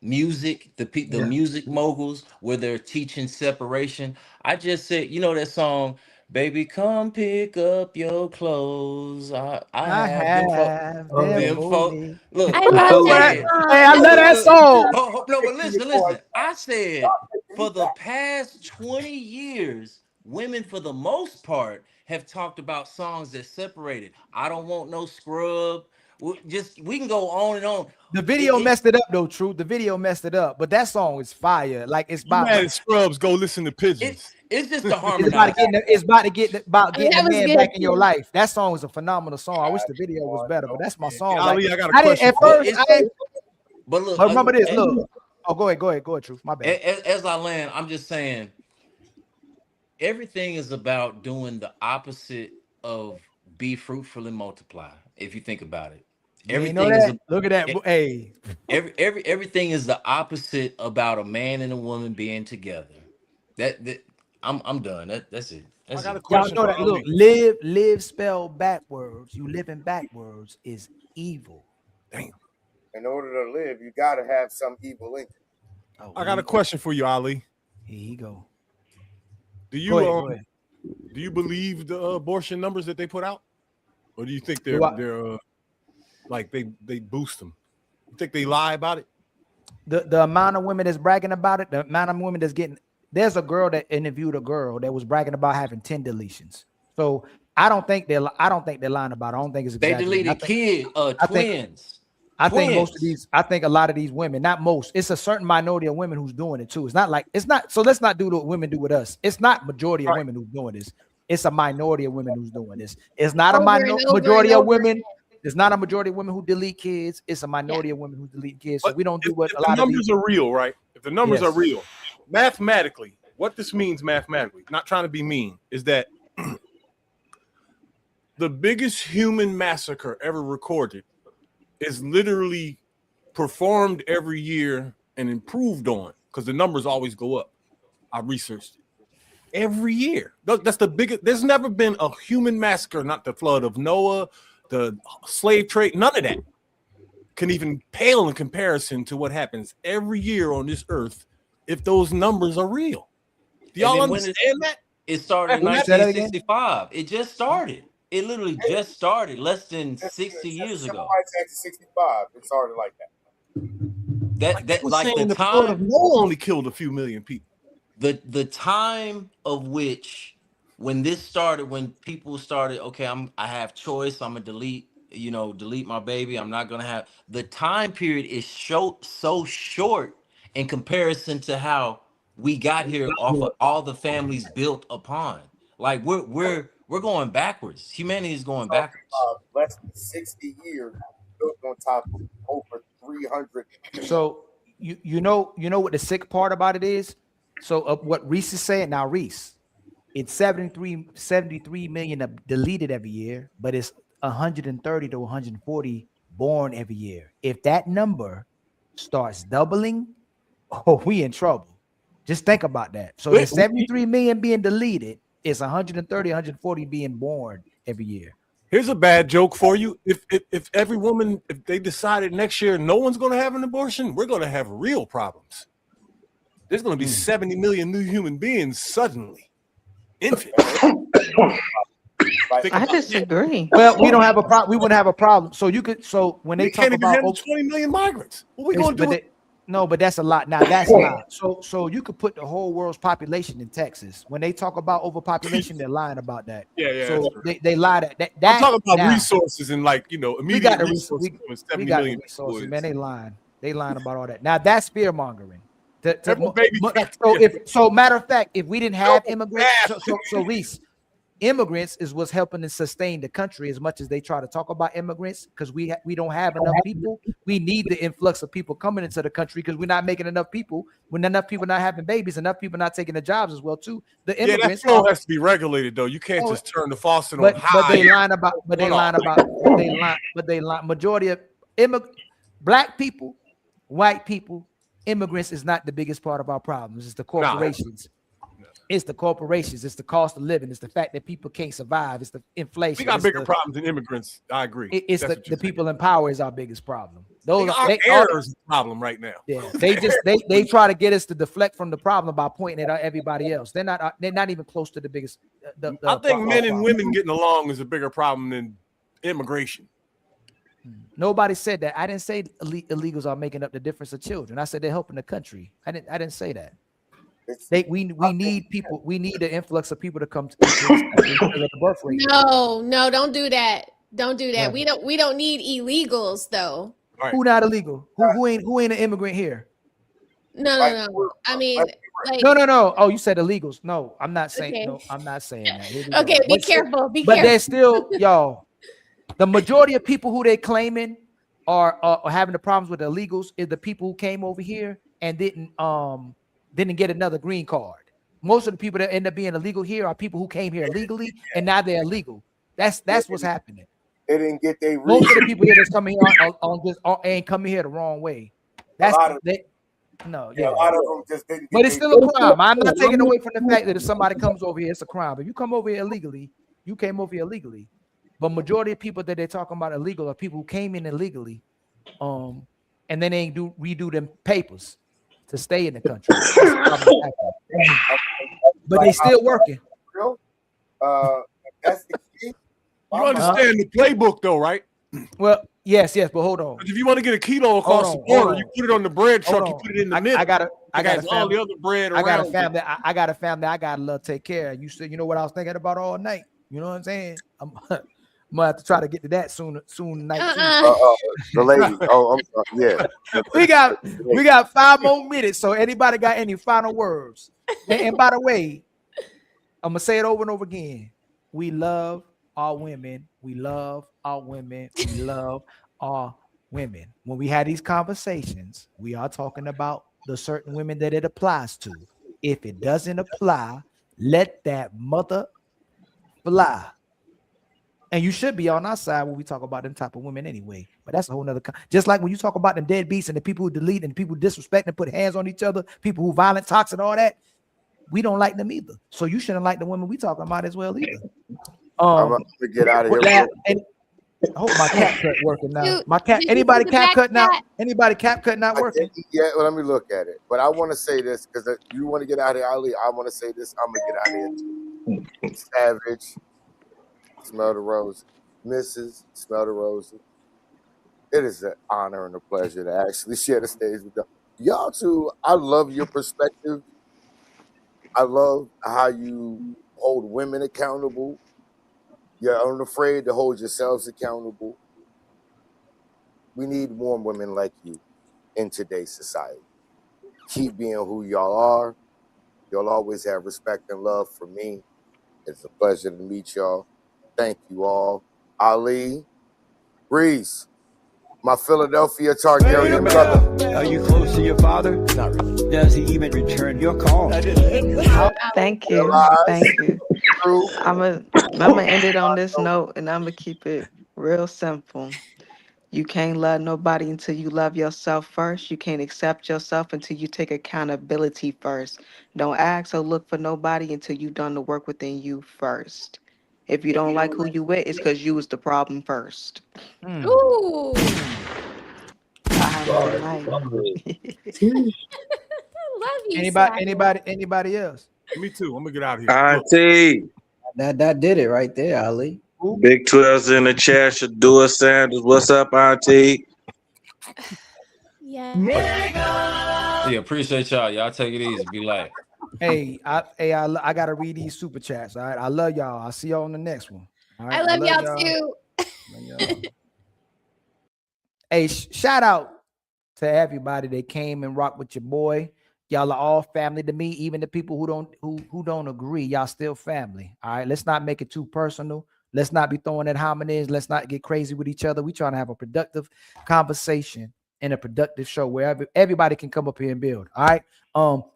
music, the Yeah. music moguls, where they're teaching separation. I just said, you know that song, "Baby, come pick up your clothes. I I have them for have them for me. Look, I I love that said, Hey, I song. love that song. no, but listen. I said for the past 20 years, women for the most part have talked about songs that separated. I don't want no scrub. We can go on and on. The video messed it up though, Truth. The video messed it up, but that song is fire. Like it's You about mad at Scrubs? Go listen to Pigeons. It's just to it's about harmonize. about I mean, getting that the was man good back in your too. life. That song is a phenomenal song. I wish the video was better, but that's my song. Like Ali, I got a I didn't question at for you. first. I ain't. But look, But remember this. Look. Oh, go ahead, Truth. My bad. As I land, I'm just saying everything is about doing the opposite of be fruitful and multiply. If you think about it, You ain't know everything is that? Look at that. Hey, everything is the opposite about a man and a woman being together. That I'm done. That's it. That's I got a it. y'all question know for that. Look, Ali. live spelled backwards. You living backwards is evil. Damn. In order to live, you got to have some evil in you. Oh, I got a question for you, Ali. Here you go. Do you Go ahead. do you believe the abortion numbers that they put out, or do you think they're like they boost them? You think they lie about it? The amount of women that's bragging about it, the amount of women that's getting. There's a girl that interviewed a girl that was bragging about having 10 deletions. So I don't think they're lying about it. I don't think it's They exaggerated. deleted twins. I think most of these, I think a lot of these women, not most, it's a certain minority of women who's doing it too. It's not, so let's not do what women do with us. It's not majority of women who's doing this. It's a minority of women who's doing this. It's not a majority of women. It's not a majority of women who delete kids. It's a minority of women who delete kids. So we don't do what a lot of these. Numbers are real, right? If the numbers are real, mathematically, what this means mathematically, not trying to be mean, is that the biggest human massacre ever recorded is literally performed every year and improved on because the numbers always go up. I researched it. Every year. That's the biggest. There's never been a human massacre, not the flood of Noah, the slave trade, none of that can even pale in comparison to what happens every year on this earth if those numbers are real. Do y'all understand that? It started in 1965. It just started. It literally just started less than 60 years ago. 65. It started like that. That like the flood of time Noah only killed a few million people. The time of which when this started, when people started, okay, I have choice, I'm gonna delete my baby. I'm not gonna have the time period is so short in comparison to how we got here off of all the families built upon. Like we're going backwards. Humanity is going backwards. Less than 60 years built on top of over 300. So you know what the sick part about it is? So what Reese is saying now, Reese, it's 73 million deleted every year, but it's 130 to 140 born every year. If that number starts doubling, oh, we in trouble. Just think about that. So there's 73 million being deleted. It's 130, 140 being born every year. Here's a bad joke for you. If every woman, if they decided next year no one's going to have an abortion, we're going to have real problems. There's going to be 70 million new human beings suddenly. Infant. I disagree. Well, we don't have a problem. We wouldn't have a problem. So you could. So when they talk about 20 million migrants, what we going to do? No, but that's a lot. Now that's a lot. So you could put the whole world's population in Texas. When they talk about overpopulation, they're lying about that. Yeah. So they lie that. I'm talking about resources and immediate we got the resources. We got the resources, man. They lying. They lying about all that. Now that's fear mongering. So matter of fact, if we didn't have immigration, so Reese, immigrants is what's helping to sustain the country as much as they try to talk about immigrants, because we don't have enough people. We need the influx of people coming into the country because we're not making enough people. When enough people not having babies, enough people not taking the jobs as well too. The Yeah, that immigrants flow has to be regulated though. You can't just turn the faucet on high. but they line about majority of black people, white people, immigrants is not the biggest part of our problems. It's the corporations. It's the corporations. It's the cost of living. It's the fact that people can't survive. It's the inflation. We got bigger problems than immigrants. I agree. It's the people in power is our biggest problem. Those our air is the problem right now. Yeah, they try to get us to deflect from the problem by pointing at everybody else. They're not even close to the biggest. I think men and women getting along is a bigger problem than immigration. Nobody said that. I didn't say illegals are making up the difference of children. I said they're helping the country. I didn't say that. We need people. We need the influx of people to come to the birth rate. No, don't do that. Don't do that. Yeah. We don't need illegals though. Right. Who not illegal? Who ain't an immigrant here? No. I mean, like, no. Oh, you said illegals. No, I'm not saying. Okay. No, I'm not saying that. Okay, be careful. Be but careful. they're still, y'all. The majority of people who they claiming are having the problems with the illegals is the people who came over here and didn't get another green card. Most of the people that end up being illegal here are people who came here illegally and now they're illegal. That's what's happening. They didn't get their most of the people here that's coming here ain't coming here the wrong way. That's a lot of them just didn't. But it's still a crime. I'm not taking away from the fact that if somebody comes over here, it's a crime. If you come over here illegally, you came over here illegally. But majority of people that they're talking about illegal are people who came in illegally, and then they redo them papers to stay in the country. But they still working. That's the key. You understand the playbook though, right? Well, yes, but hold on. If you want to get a kilo across the border, you put it on the bread truck, you put it in the middle. I got all the other bread around. I got a family. I got a family. I got to love take care of. You said, you know what I was thinking about all night. You know what I'm saying? I'm gonna have to try to get to that soon tonight. The lady. Oh, I'm sorry. Yeah. we got 5 more minutes. So anybody got any final words? And by the way, I'm gonna say it over and over again. We love our women. We love our women. We love our women. When we had these conversations, we are talking about the certain women that it applies to. If it doesn't apply, let that mother fly. And you should be on our side when we talk about them type of women anyway. But that's a whole nother. Just like when you talk about them deadbeats and the people who delete and the people who disrespect and put hands on each other, people who violent, toxic, all that, we don't like them either. So you shouldn't like the women we talking about as well either. I'm gonna get out of here. I hope my cap cut working now. My cap. Anybody cap cut now? Anybody cap cut not working? Yeah. Well, let me look at it. But I want to say this because you want to get out of here, Ali. I want to say this. I'm gonna get out of here too. Savage. Smell the rose. Mrs. Smell the roses. It is an honor and a pleasure to actually share the stage with y'all too. I love your perspective. I love how you hold women accountable. You're unafraid to hold yourselves accountable. We need more women like you in today's society. Keep being who y'all are. You'll always have respect and love for me. It's a pleasure to meet y'all. Thank you all. Ali, Breeze, my Philadelphia Targaryen brother. Are you close to your father? Not really. Does he even return your call? Thank you. Thank you. I'm gonna end it on this note, and I'm gonna keep it real simple. You can't love nobody until you love yourself first. You can't accept yourself until you take accountability first. Don't ask or look for nobody until you done the work within you first. If you don't like who you with, it's because you was the problem first. Ooh. Love you. Anybody else? Me too. I'm gonna get out of here. Auntie. That did it right there, Ali. Big 12's in the chat. Shadua Sanders. What's up, Auntie? Yeah. Yeah, appreciate y'all. Y'all take it easy. Be like. Hey, I gotta read these super chats. All right, I love y'all. I'll see y'all on the next one. All right? I love y'all too. Hey, shout out to everybody that came and rocked with your boy. Y'all are all family to me. Even the people who don't agree, y'all still family. All right. Let's not make it too personal. Let's not be throwing at homonyms. Let's not get crazy with each other. We trying to have a productive conversation and a productive show where everybody can come up here and build. All right.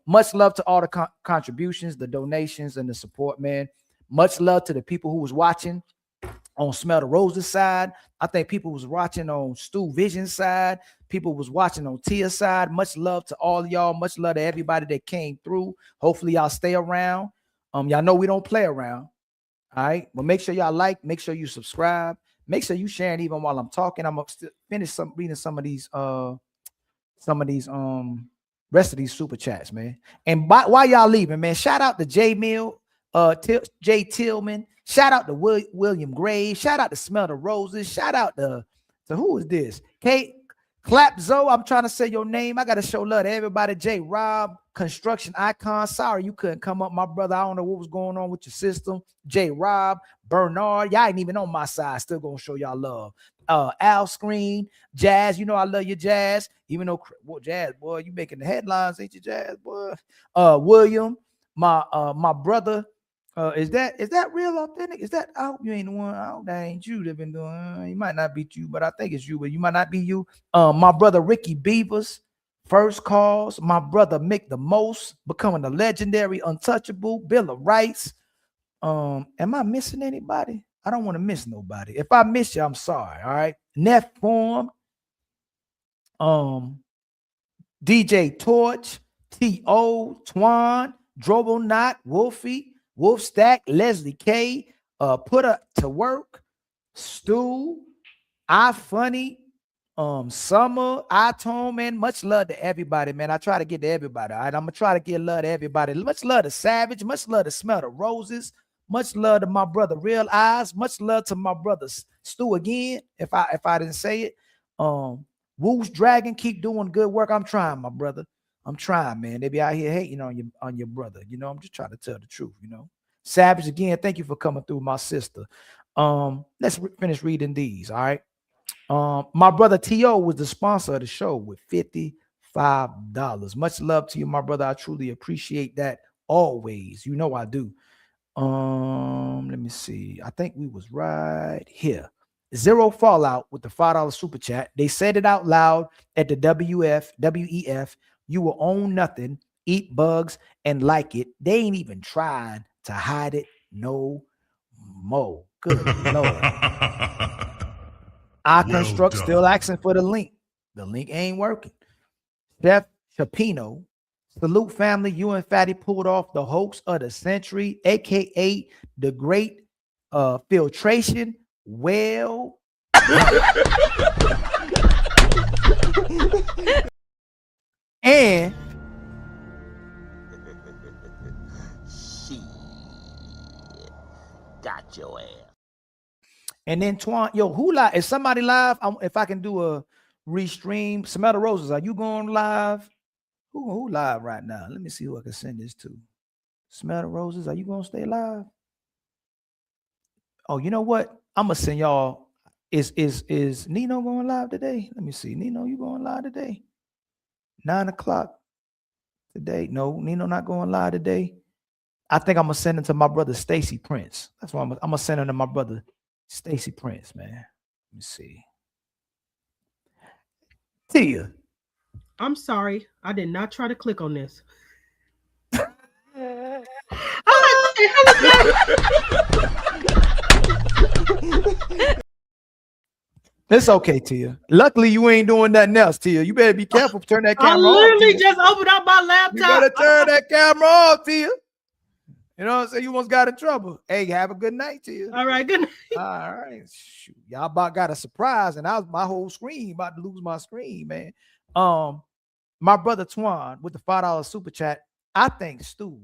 Much love to all the contributions, the donations, and the support, man. Much love to the people who was watching on Smell the Roses side. I think people was watching on Stu Vision side. People was watching on Tia side. Much love to all y'all. Much love to everybody that came through. Hopefully y'all stay around. Y'all know we don't play around. All right. But make sure y'all like, make sure you subscribe, make sure you sharing even while I'm talking. I'm gonna finish reading some of these rest of these super chats, man. And while y'all leaving, man, shout out to J Mill, Jay Tillman, shout out to William Gray, shout out to Smell the Roses, shout out to who is this? Kate Clapzo, I'm trying to say your name. I gotta show love to everybody. J Rob, Construction Icon. Sorry you couldn't come up, my brother. I don't know what was going on with your system. J Rob, Bernard, y'all ain't even on my side. Still gonna show y'all love. Al Screen, Jazz, you know I love you, Jazz. Even though, well, Jazz, boy, you making the headlines, ain't you, Jazz, boy? William, my brother. Is that real authentic? Is that, I hope you ain't the one. I hope that ain't you that been doing. It might not be you, but I think it's you, but you might not be you. My brother Ricky Beavers, First Cause, my brother Mick the Most, becoming a legendary, untouchable, Bill of Rights. Am I missing anybody? I don't want to miss nobody. If I miss you, I'm sorry. All right. Neff Form, DJ Torch, T.O., Twan, Drobo Knot, Wolfie, Wolf Stack, Leslie K, Put Her to Work, Stu, I Funny, Summer, iTone, man. Much love to everybody, man. I try to get to everybody. All right. I'm gonna try to get love to everybody. Much love to Savage, much love to Smell the Roses, much love to my brother Real Eyes, much love to my brother Stu again. If I didn't say it. Woo's Dragon, keep doing good work. I'm trying, my brother. I'm trying, man. They be out here hating on your brother. You know, I'm just trying to tell the truth, you know. Savage again, thank you for coming through, my sister. Let's finish reading these. All right. My brother T.O. was the sponsor of the show with $55. Much love to you, my brother. I truly appreciate that always. You know I do. Let me see. I think we was right here. Zero Fallout with the $5 super chat. They said it out loud at the WEF. You will own nothing, eat bugs, and like it. They ain't even trying to hide it no more. Good Lord. I Construct still asking for the link. The link ain't working. Chef Chapino, salute family. You and Fatty pulled off the hoax of the century, aka the great filtration. Well, and She got your ass. And then Twan, yo, who live? Is somebody live? If I can do a restream, Smell the Roses, are you going live? Who live right now? Let me see who I can send this to. Smell the Roses, are you gonna stay live? Oh, you know what? I'm gonna send y'all. Is Nino going live today? Let me see. Nino, you going live today? 9 o'clock today. No, Nino not going live today. I think I'm gonna send it to my brother Stacy Prince. That's why I'm gonna send it to my brother Stacy Prince, man. Let me see. Tia. I'm sorry. I did not try to click on this. It's okay, Tia. Luckily, you ain't doing nothing else, Tia. You better be careful. Turn that camera off. I literally just opened up my laptop. You better turn that camera off, Tia. You know what I'm saying? You almost got in trouble. Hey, have a good night, Tia. All right, good night. All right. Shoot. Y'all about got a surprise, and I was my whole screen about to lose my screen, man. My brother Twan with the $5 super chat. I think Stu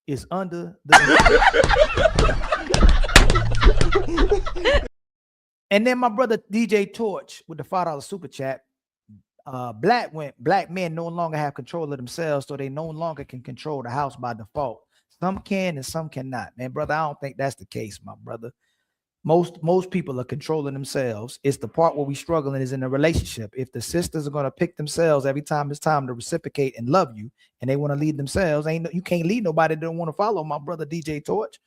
is under the And then my brother DJ Torch with the $5 super chat. Black men no longer have control of themselves, so they no longer can control the house by default. Some can and some cannot. Man, brother, I don't think that's the case, my brother. Most people are controlling themselves. It's the part where we struggling is in a relationship. If the sisters are gonna pick themselves every time it's time to reciprocate and love you, and they want to lead themselves, you can't lead nobody that don't want to follow my brother DJ Torch.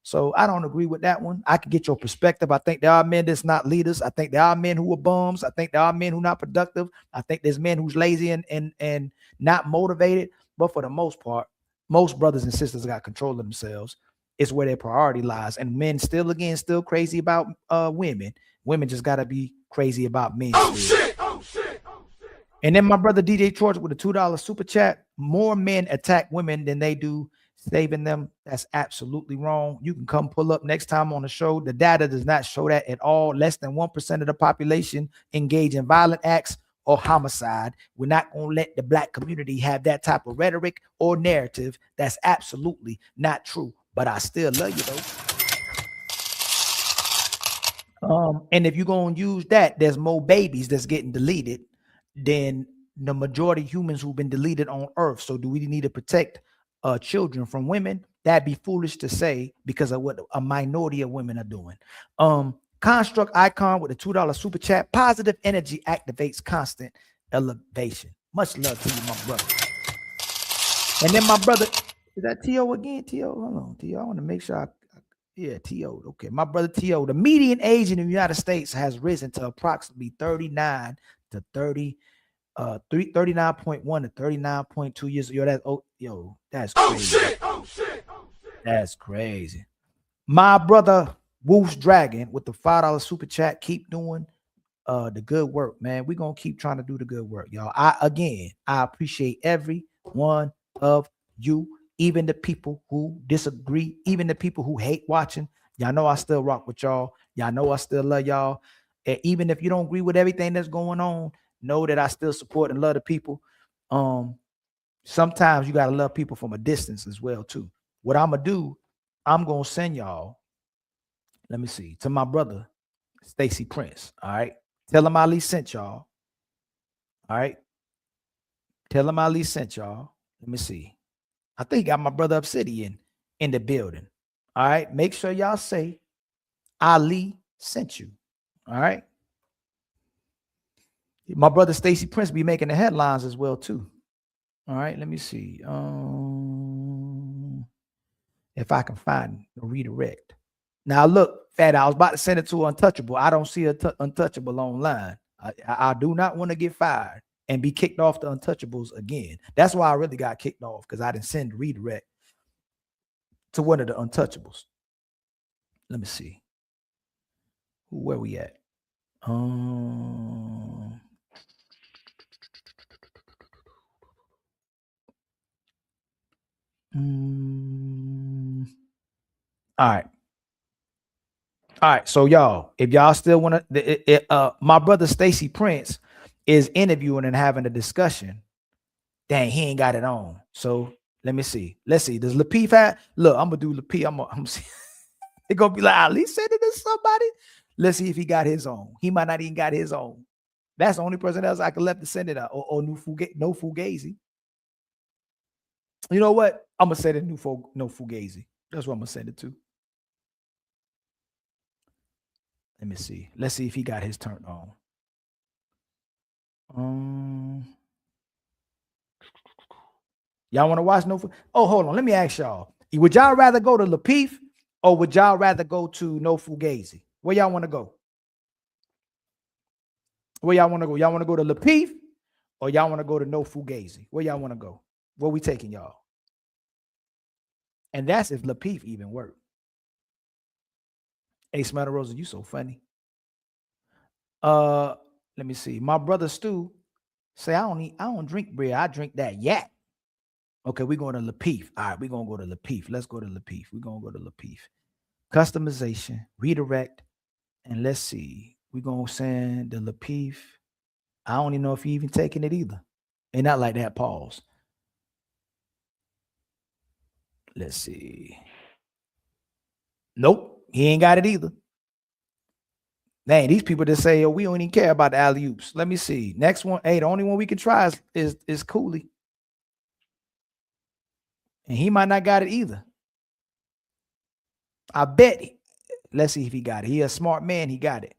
So I don't agree with that one. I can get your perspective. I think there are men that's not leaders. I think there are men who are bums. I think there are men who are not productive. I think there's men who's lazy and not motivated. But for the most part, most brothers and sisters got control of themselves. It's where their priority lies. And men still crazy about women. Women just gotta be crazy about men. Oh shit! Oh shit! Oh shit! And then my brother DJ Torch with a $2 super chat. More men attack women than they do saving them. That's absolutely wrong. You can come pull up next time on the show. The data does not show that at all. Less than 1% of the population engage in violent acts or homicide. We're not going to let the black community have that type of rhetoric or narrative. That's absolutely not true. But I still love you though. And if you're going to use that, there's more babies that's getting deleted than the majority of humans who've been deleted on Earth. So do we need to protect children from women? That'd be foolish to say because of what a minority of women are doing. Construct Icon with a $2 super chat. Positive energy activates constant elevation. Much love to you, my brother. And then my brother, is that T.O. again? T.O. Hold on, T.O. I want to make sure yeah, T.O. Okay, my brother T.O. The median age in the United States has risen to approximately 39 to 30, 39.1 to 39.2 years. That's crazy. Oh shit! Oh shit! Oh shit! That's crazy. My brother Wolf's Dragon with the $5 super chat. Keep doing the good work, man. We're gonna keep trying to do the good work, y'all. I appreciate every one of you, even the people who disagree, even the people who hate watching. Y'all know I still rock with y'all. Y'all know I still love y'all. And even if you don't agree with everything that's going on, know that I still support and love the people. Sometimes you gotta love people from a distance as well, too. What I'm gonna do, I'm gonna send y'all, let me see, to my brother, Stacy Prince. All right. Tell him Ali sent y'all. All right. Tell him Ali sent y'all. Let me see. I think he got my brother Obsidian in the building. All right. Make sure y'all say Ali sent you. All right. My brother Stacy Prince be making the headlines as well, too. All right. Let me see. If I can find a redirect. Now, look, Fat, I was about to send it to Untouchable. I don't see Untouchable online. I do not want to get fired and be kicked off the Untouchables again. That's why I really got kicked off, because I didn't send redirect to one of the Untouchables. Let me see. Where we at? All right. All right, so y'all, if y'all still want to, my brother Stacy Prince is interviewing and having a discussion. Dang, he ain't got it on. So let me see. Let's see. Does Lapeef have? Look, I'm gonna do Lapeef. I'm gonna see. It's gonna be like Ali sent it to somebody. Let's see if he got his own. He might not even got his own. That's the only person else I can left to send it out. Or no Fugazi. You know what? I'm gonna send it no Fugazi. That's what I'm gonna send it to. Let me see. Let's see if he got his turned on. Y'all want to watch no? Oh, hold on. Let me ask y'all. Would y'all rather go to Lapeef or would y'all rather go to No Fugazi? Where y'all want to go? Where y'all want to go? Y'all want to go to Lapeef or y'all want to go to No Fugazi? Where y'all want to go? Where we taking y'all? And that's if Lapeef even worked. Ace Metal Rosa, you so funny. Let me see. My brother Stu say I don't drink beer. I drink that yak. Okay, we're going to Lapeef. All right, we're going to go to Lapeef. Let's go to Lapeef. We're going to go to Lapeef. Customization, redirect, and let's see. We're going to send the Lapeef. I don't even know if he even taking it either. Ain't not like that. Pause. Let's see. Nope, he ain't got it either. Dang, these people that say, oh, we don't even care about the alley-oops. Let me see. Next one. Hey, the only one we can try is Cooley. And he might not got it either. I bet Let's see if he got it. He a smart man. He got it.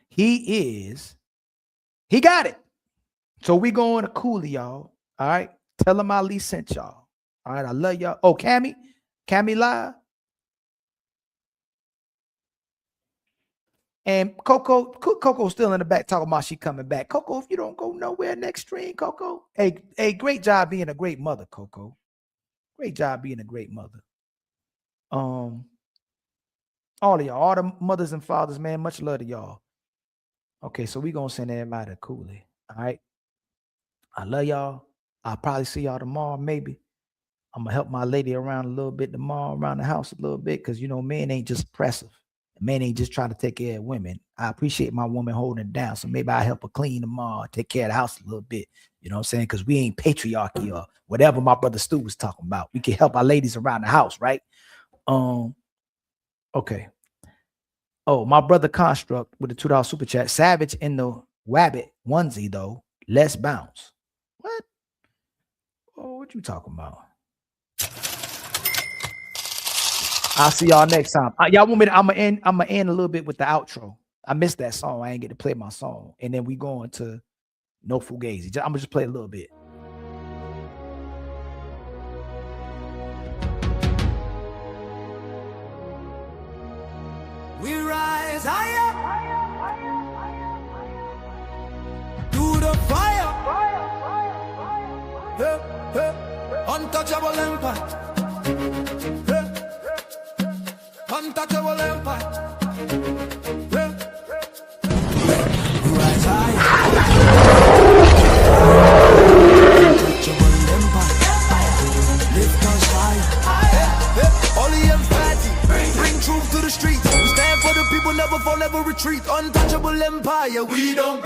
He got it. So we going to Cooley, y'all. All right. Tell him Ali sent y'all. All right. I love y'all. Oh, Cammy live. And Coco's still in the back talking about she coming back. Coco, if you don't go nowhere next stream, Coco. Hey, great job being a great mother, Coco. Great job being a great mother. All of y'all, all the mothers and fathers, man, much love to y'all. Okay, so we gonna send everybody to Cooley. All right. I love y'all. I'll probably see y'all tomorrow, maybe. I'm gonna help my lady around a little bit tomorrow, around the house a little bit, because men ain't just oppressive. Men ain't just trying to take care of women. I appreciate my woman holding it down. So maybe I help her clean tomorrow, take care of the house a little bit. You know what I'm saying? Because we ain't patriarchy or whatever my brother Stu was talking about. We can help our ladies around the house, right? Okay. Oh, my brother Construct with the $2 super chat. Savage in the Wabbit onesie, though. Let's bounce. What? Oh, what you talking about? I'll see y'all next time. Y'all want me to, I'm gonna end a little bit with the outro. I missed that song. I ain't get to play my song. And then we going to No Fugazi. I'm gonna just play a little bit. We rise higher to the fire. Hey, hey. Untouchable empire. Hey. Untouchable empire. Hey. We rise higher. Untouchable empire. Lift us higher. Hey, hey. Oli and Fatty. Bring truth to the streets. We stand for the people, never fall, never retreat. Untouchable empire. We don't